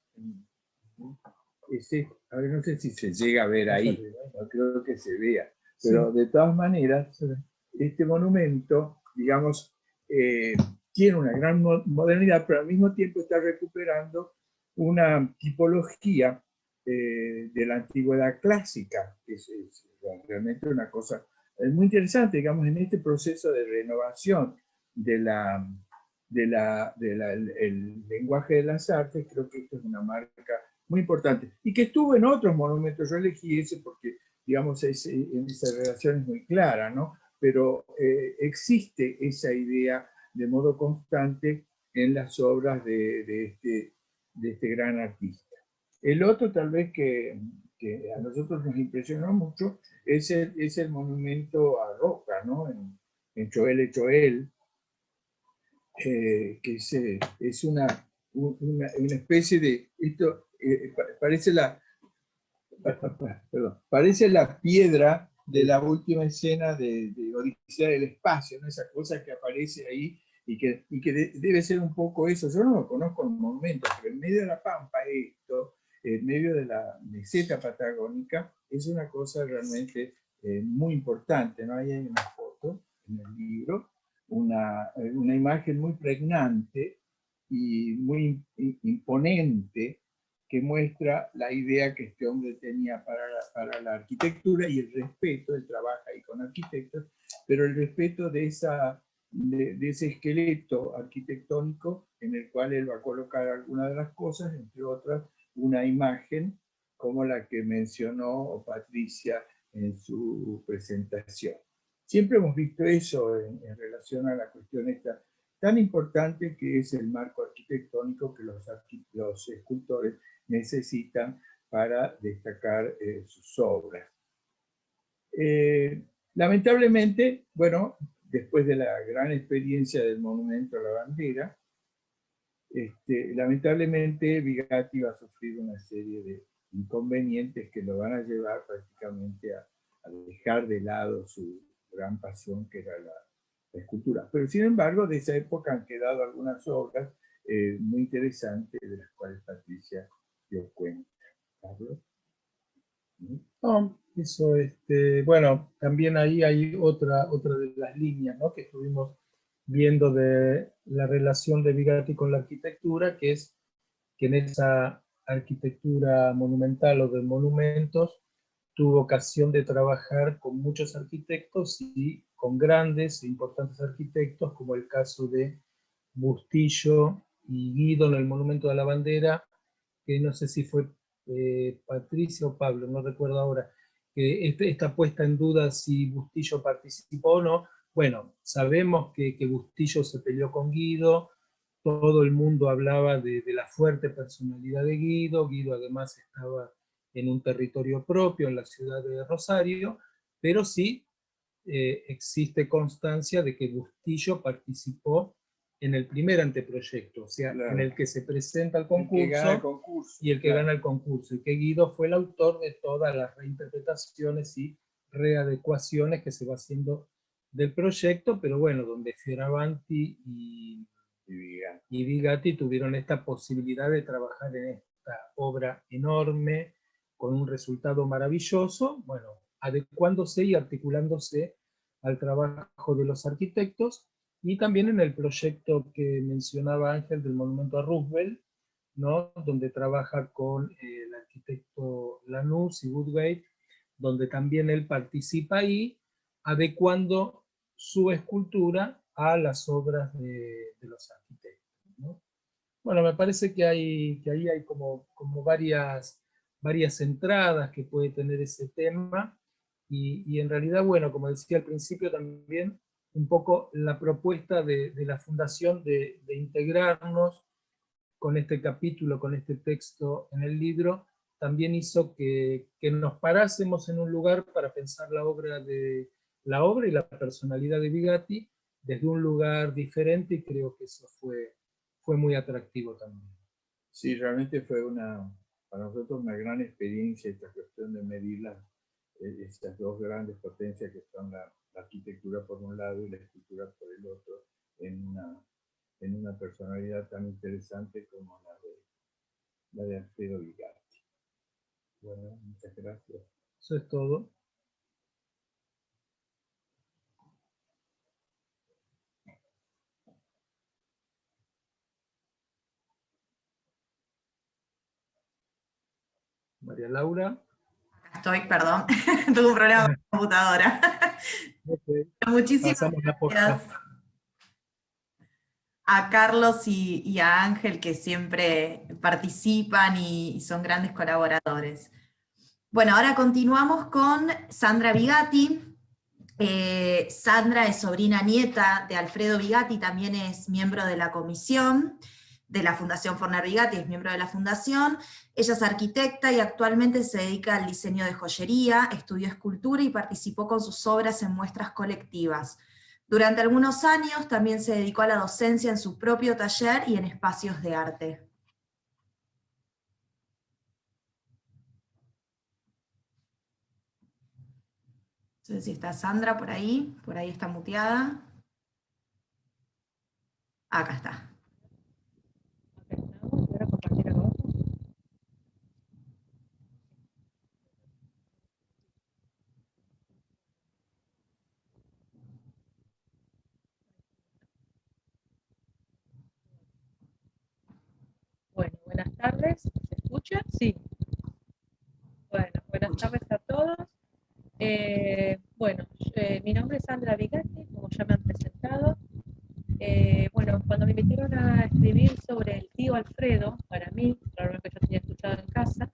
Speaker 2: A ver, no sé si se llega a ver ahí, no creo que se vea, pero de todas maneras, este monumento, digamos, tiene una gran modernidad, pero al mismo tiempo está recuperando una tipología de la antigüedad clásica, que es realmente una cosa muy interesante, digamos, en este proceso de renovación del lenguaje de las artes. Creo que esto es una marca muy importante, y que estuvo en otros monumentos. Yo elegí ese porque, digamos, en esa relación es muy clara, ¿no? Pero existe esa idea de modo constante en las obras de este gran artista. El otro, tal vez, que a nosotros nos impresionó mucho, es el monumento a Roca, ¿no? En Choel Choel, que es una especie de, esto parece parece la piedra de la última escena de Odisea del Espacio, ¿no? Esa cosa que aparece ahí y que debe ser un poco eso. Yo no lo conozco en monumento, pero en medio de la pampa esto, en medio de la meseta patagónica, es una cosa realmente muy importante, ¿no? Ahí hay una foto en el libro, una imagen muy pregnante y muy imponente, que muestra la idea que este hombre tenía para la arquitectura y el respeto. Él trabaja ahí con arquitectos, pero el respeto de ese esqueleto arquitectónico en el cual él va a colocar algunas de las cosas, entre otras, una imagen como la que mencionó Patricia en su presentación. Siempre hemos visto eso en relación a la cuestión esta tan importante que es el marco arquitectónico que los escultores necesitan para destacar sus obras. Lamentablemente, bueno, después de la gran experiencia del Monumento a la Bandera, lamentablemente Bigatti va a sufrir una serie de inconvenientes que lo van a llevar prácticamente a dejar de lado su gran pasión, que era la escultura. Pero sin embargo, de esa época han quedado algunas obras muy interesantes, de las cuales Patricia dio cuenta. ¿Pablo?
Speaker 3: No, eso, bueno, también ahí hay otra de las líneas, ¿no?, que estuvimos viendo de la relación de Bigatti con la arquitectura, que es que en esa arquitectura monumental o de monumentos tuvo ocasión de trabajar con muchos arquitectos y con grandes e importantes arquitectos, como el caso de Bustillo y Guido en el Monumento de la Bandera, que no sé si fue Patricia o Pablo, no recuerdo ahora, que está puesta en duda si Bustillo participó o no. Bueno, sabemos que Bustillo se peleó con Guido, todo el mundo hablaba de la fuerte personalidad de Guido. Guido además estaba en un territorio propio, en la ciudad de Rosario, pero sí existe constancia de que Bustillo participó en el primer anteproyecto, o sea, claro, en el que se presenta el concurso, y el que gana el concurso, y que Guido fue el autor de todas las reinterpretaciones y readecuaciones que se va haciendo del proyecto, pero bueno, donde Fioravanti y Bigatti tuvieron esta posibilidad de trabajar en esta obra enorme, con un resultado maravilloso, bueno, adecuándose y articulándose al trabajo de los arquitectos, y también en el proyecto que mencionaba Ángel del monumento a Roosevelt, ¿no?, donde trabaja con el arquitecto Lanús y Woodgate, donde también él participa ahí, adecuando su escultura a las obras de los arquitectos, ¿no? Bueno, me parece que ahí hay como varias entradas que puede tener ese tema, y en realidad, bueno, como decía al principio también, un poco la propuesta de la Fundación de integrarnos con este capítulo, con este texto en el libro, también hizo que nos parásemos en un lugar para pensar la obra y la personalidad de Bigatti desde un lugar diferente, y creo que eso fue muy atractivo también.
Speaker 2: Sí, realmente fue para nosotros una gran experiencia esta cuestión de medir estas dos grandes potencias que son la arquitectura por un lado y la escultura por el otro, en una personalidad tan interesante como la de Alfredo Bigatti. Bueno, muchas gracias.
Speaker 3: Eso es todo. María Laura.
Speaker 5: Estoy, perdón, tuve un problema con la computadora.
Speaker 3: Okay.
Speaker 5: Muchísimas
Speaker 3: Pasamos la
Speaker 5: gracias
Speaker 3: posta.
Speaker 5: a Carlos y a Ángel, que siempre participan y son grandes colaboradores. Bueno, ahora continuamos con Sandra Vigatti. Sandra es sobrina nieta de Alfredo Vigatti, también es miembro de la comisión de la Fundación Forner Vigatti, es miembro de la fundación. Ella es arquitecta y actualmente se dedica al diseño de joyería, estudió escultura y participó con sus obras en muestras colectivas. Durante algunos años también se dedicó a la docencia en su propio taller y en espacios de arte. No sé si está Sandra por ahí está muteada. Acá está.
Speaker 8: Voy a compartir acá abajo. Bueno, buenas tardes. ¿Se escucha? Sí. Bueno, buenas tardes a todos. Mi nombre es Sandra Vigatti, como ya me han presentado. Bueno, cuando me invitaron a escribir sobre el tío Alfredo, para mí, claro que yo tenía escuchado en casa,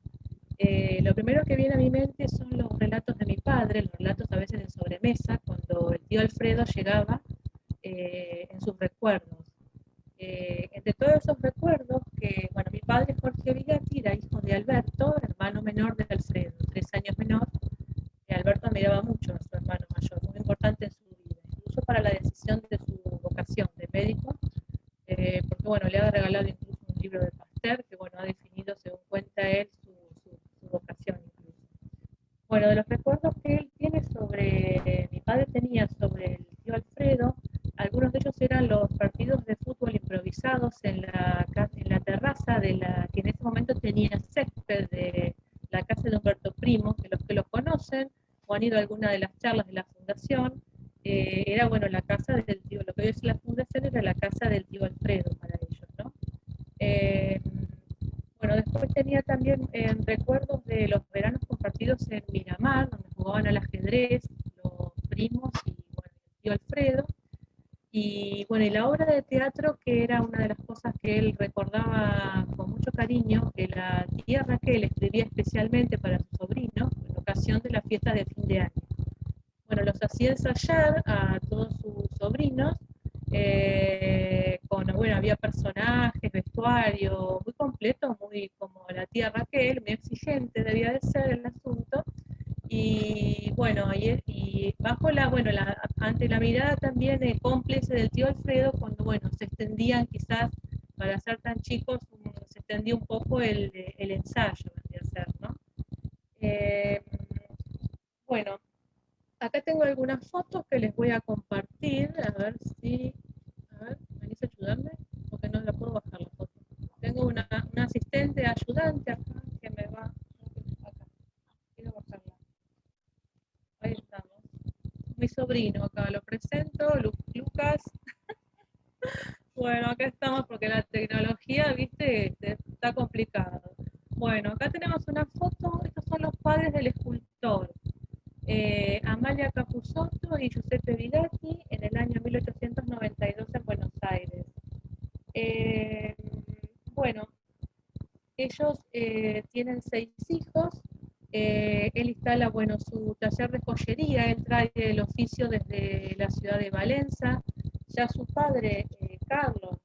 Speaker 8: lo primero que viene a mi mente son los relatos de mi padre, los relatos a veces de sobremesa, cuando el tío Alfredo llegaba en sus recuerdos. Entre todos esos recuerdos, que bueno, mi padre Jorge Vigatti era hijo de Alberto, hermano menor de Alfredo, 3 años menor, y Alberto admiraba mucho a su hermano mayor, muy importante en su vida, incluso para la decisión de su vocación de médico, porque bueno, le ha regalado incluso un libro de Pasteur, que bueno, ha definido, según cuenta él, su vocación incluso. Bueno, de los recuerdos que él tiene sobre, mi padre tenía sobre el tío Alfredo, algunos de ellos eran los partidos de fútbol improvisados en la terraza de la que en ese momento tenía césped de la casa de Humberto Primo, que los que lo conocen o han ido a alguna de las charlas de la fundación, era bueno la casa del tío, lo que hoy es la fundación era la casa del tío Alfredo para ellos, ¿no? Bueno, después tenía también recuerdos de los veranos compartidos en Miramar, donde jugaban al ajedrez los primos y bueno, el tío Alfredo. Y bueno, y la obra de teatro, que era una de las cosas que él recordaba con mucho cariño, que la tía Raquel escribía especialmente para su sobrino en ocasión de la fiesta de fin de año. Bueno, los hacía ensayar a todos sus sobrinos, bueno, había personajes, vestuario, muy completo, muy como la tía Raquel, muy exigente debía de ser el asunto. Y bueno, y bajo ante la mirada también cómplice del tío Alfredo, cuando bueno, se extendían quizás, para ser tan chicos, se extendía un poco el ensayo, de hacer, ¿no? Bueno, acá tengo algunas fotos que les voy a compartir, a ver, ¿venís a ayudarme? Porque no la puedo bajar la foto. Tengo una asistente ayudante acá que me va, acá, quiero bajarla. Ahí estamos. Mi sobrino acá, lo presento, Lucas. Bueno, acá estamos porque la tecnología, viste, está complicado. Bueno, acá tenemos una foto, estos son los padres del escultor. Amalia Capusotto y Giuseppe Vigatti en el año 1892 en Buenos Aires. Bueno, ellos tienen 6 hijos. Él instala, bueno, su taller de joyería, él trae el oficio desde la ciudad de Valencia. Ya su padre, Carlos,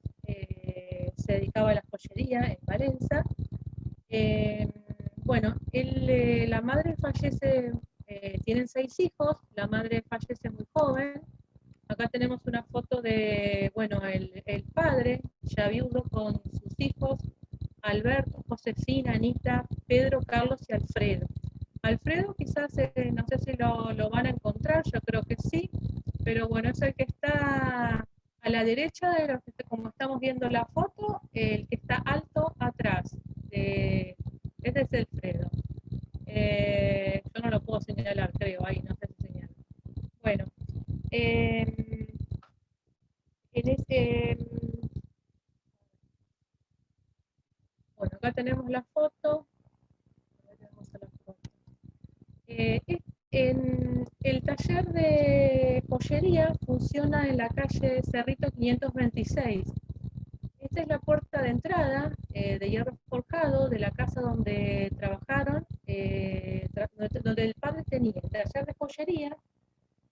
Speaker 8: se dedicaba a la joyería en Valencia. Bueno, la madre fallece, tienen 6 hijos, la madre fallece muy joven. Acá tenemos una foto de, bueno, el padre, ya viudo, con sus hijos, Alberto, Josefina, Anita, Pedro, Carlos y Alfredo. Alfredo quizás, no sé si lo van a encontrar, yo creo que sí, pero bueno, es el que está a la derecha, como estamos viendo la foto, el que está alto atrás. Ese es Alfredo. Yo no lo puedo señalar, creo, ahí no sé si señala. Bueno, bueno, acá tenemos la foto. El taller de joyería funciona en la calle Cerrito 526. Esta es la puerta de entrada de hierro forjado de la casa donde trabajaron, donde el padre tenía el taller de joyería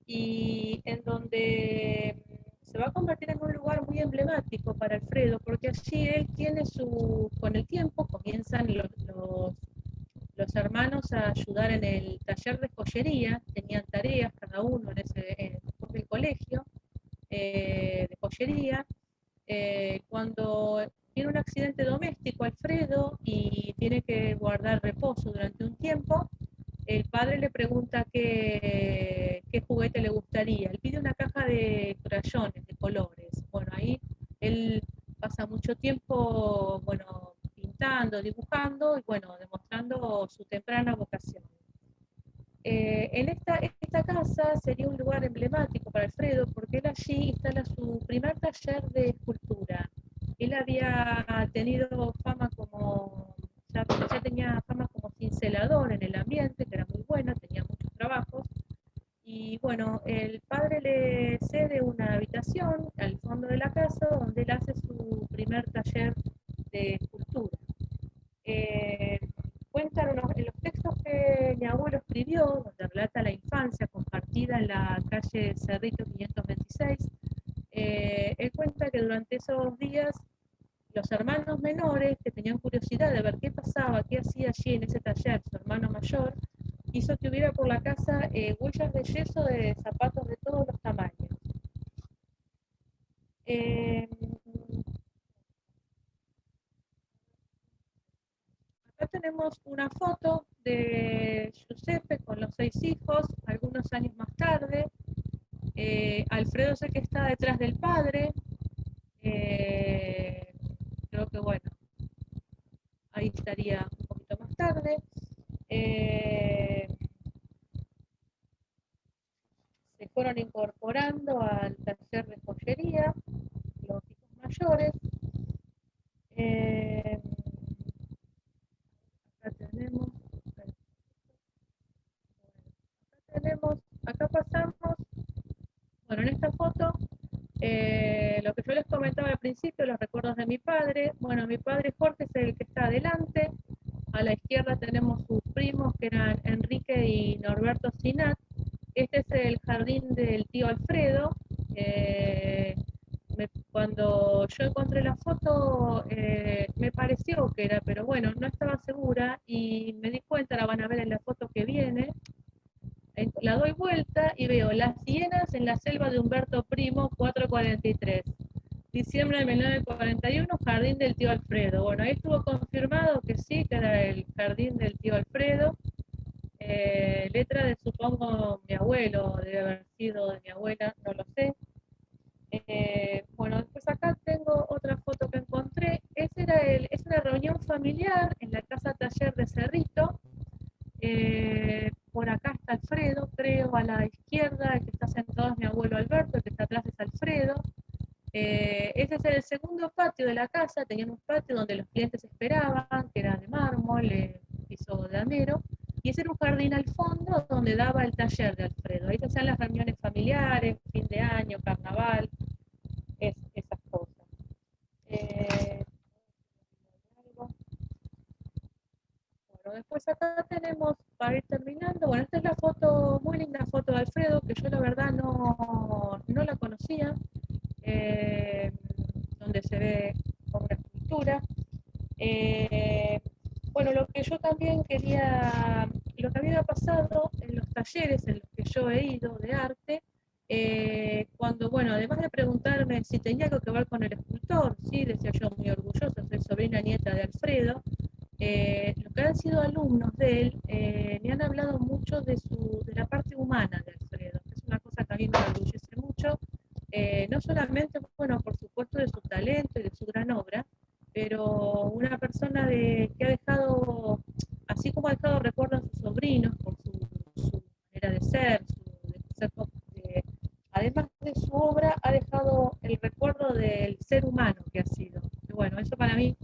Speaker 8: y en donde se va a convertir en un lugar muy emblemático para Alfredo, porque allí él tiene con el tiempo comienzan los hermanos a ayudar en el taller de joyería, tenían tareas cada uno después del colegio de joyería. Cuando tiene un accidente doméstico Alfredo y tiene que guardar reposo durante un tiempo, el padre le pregunta qué juguete le gustaría. Él pide una caja de crayones, de colores. Bueno, ahí él pasa mucho tiempo, bueno, pintando, dibujando y, bueno, demostrando su temprana vocación. En esta casa sería un lugar emblemático para Alfredo porque él allí instala su primer taller de escultura. Él había tenido fama ya tenía fama como cincelador en el ambiente, que era muy bueno, tenía muchos trabajos. Y bueno, el padre le cede una habitación al fondo de la casa donde él hace su primer taller de escultura. Cuentan en los textos que mi abuelo escribió, donde relata la infancia compartida en la calle Cerrito 526, él cuenta que durante esos días los hermanos menores que tenían curiosidad de ver qué pasaba, qué hacía allí en ese taller su hermano mayor, hizo que hubiera por la casa huellas de yeso de zapatos de todos los tamaños. Acá tenemos una foto de Giuseppe con los 6 hijos, algunos años más tarde. Alfredo sé que está detrás del padre. Creo que, bueno, ahí estaría un poquito más tarde. Se fueron incorporando al taller de joyería los hijos mayores. Acá pasamos, bueno, en esta foto, lo que yo les comentaba al principio, los recuerdos de mi padre. Bueno, mi padre Jorge es el que está adelante. A la izquierda tenemos sus primos, que eran Enrique y Norberto Sinat. Este es el jardín del tío Alfredo. Cuando yo encontré la foto, me pareció que era, pero bueno, no estaba segura y me di cuenta, la van a ver en la foto que viene. La doy vuelta y veo Las hienas en la selva de Humberto Primo, 443. Diciembre de 1941, jardín del tío Alfredo. Bueno, ahí estuvo confirmado que sí, que era el jardín del tío Alfredo. Letra de, supongo, mi abuelo, debe haber sido de mi abuela, no lo sé. Bueno, después acá tengo otra foto que encontré. Es una reunión familiar en la casa taller de Cerrito. Por acá está Alfredo, creo, a la izquierda, el que está sentado es mi abuelo Alberto, el que está atrás es Alfredo. Este es el segundo patio de la casa. Tenían un patio donde los clientes esperaban, que era de mármol, piso de acero, y ese era un jardín al fondo donde daba el taller de Alfredo. Ahí se hacían las reuniones familiares, fin de año, carnaval, esas cosas. Bueno, después acá tenemos, para ir terminando, bueno, esta es la foto, muy linda foto de Alfredo, que yo la verdad no la conocía, donde se ve con una escultura. Bueno, lo que yo también quería, lo que había pasado en los talleres en los que yo he ido de arte, cuando, bueno, además de preguntarme si tenía algo que ver con el escultor, sí, decía yo muy orgullosa, soy sobrina nieta de Alfredo. Los que han sido alumnos de él me han hablado mucho de la parte humana de Alfredo, que es una cosa que a mí me enorgullece mucho, no solamente, bueno, por supuesto de su talento y de su gran obra, pero una persona que ha dejado, así como ha dejado recuerdos a sus sobrinos por su manera de ser, además de su obra, ha dejado el recuerdo del ser humano que ha sido. Y bueno, eso para mí,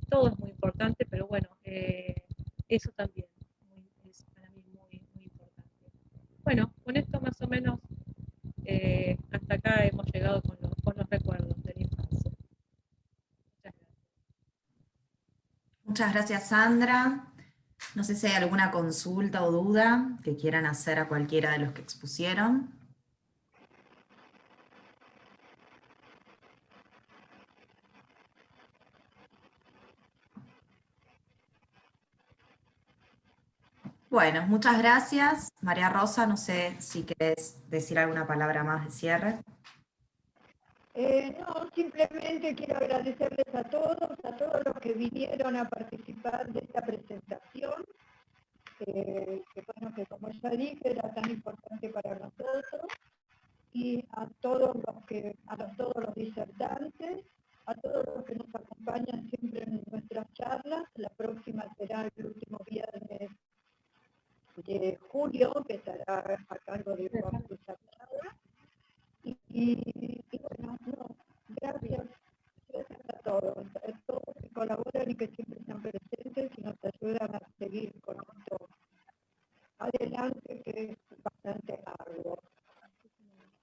Speaker 8: todo es muy importante, pero bueno, eso también es para mí muy, muy importante.
Speaker 5: Muchas gracias, Sandra. No sé si hay alguna consulta o duda que quieran hacer a cualquiera de los que expusieron. Bueno, muchas gracias. María Rosa, no sé si querés decir alguna palabra más de cierre.
Speaker 1: No, simplemente quiero agradecerles a todos los que vinieron a participar de esta presentación, que bueno, que como ya dije, era tan importante para nosotros, y a todos los disertantes, a todos los que nos acompañan siempre en nuestras charlas. La próxima será el último viernes de julio, que estará a cargo de Juan Cruz Archada. Y bueno, no, gracias a todos que colaboran y que siempre están presentes y nos ayudan a seguir con esto adelante, que es bastante arduo.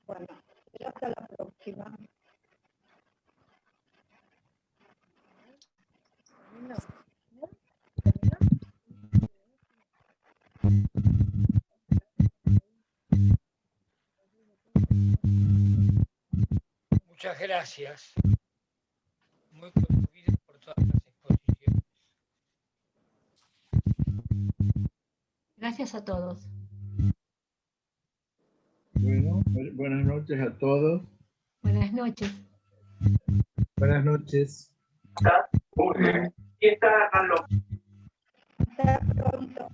Speaker 1: Bueno, hasta la próxima.
Speaker 9: Muchas gracias. Muy conmovido por todas las exposiciones.
Speaker 6: Gracias a todos.
Speaker 2: Bueno, buenas noches a todos.
Speaker 6: Buenas noches.
Speaker 3: Buenas noches.
Speaker 1: Muy bien. Hasta pronto.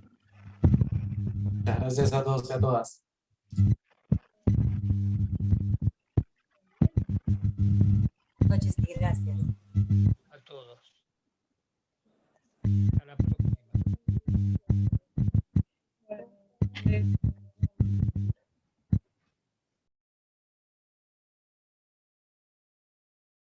Speaker 7: Muchas gracias a todos y a todas.
Speaker 10: Noches y gracias.
Speaker 9: A todos. A la próxima.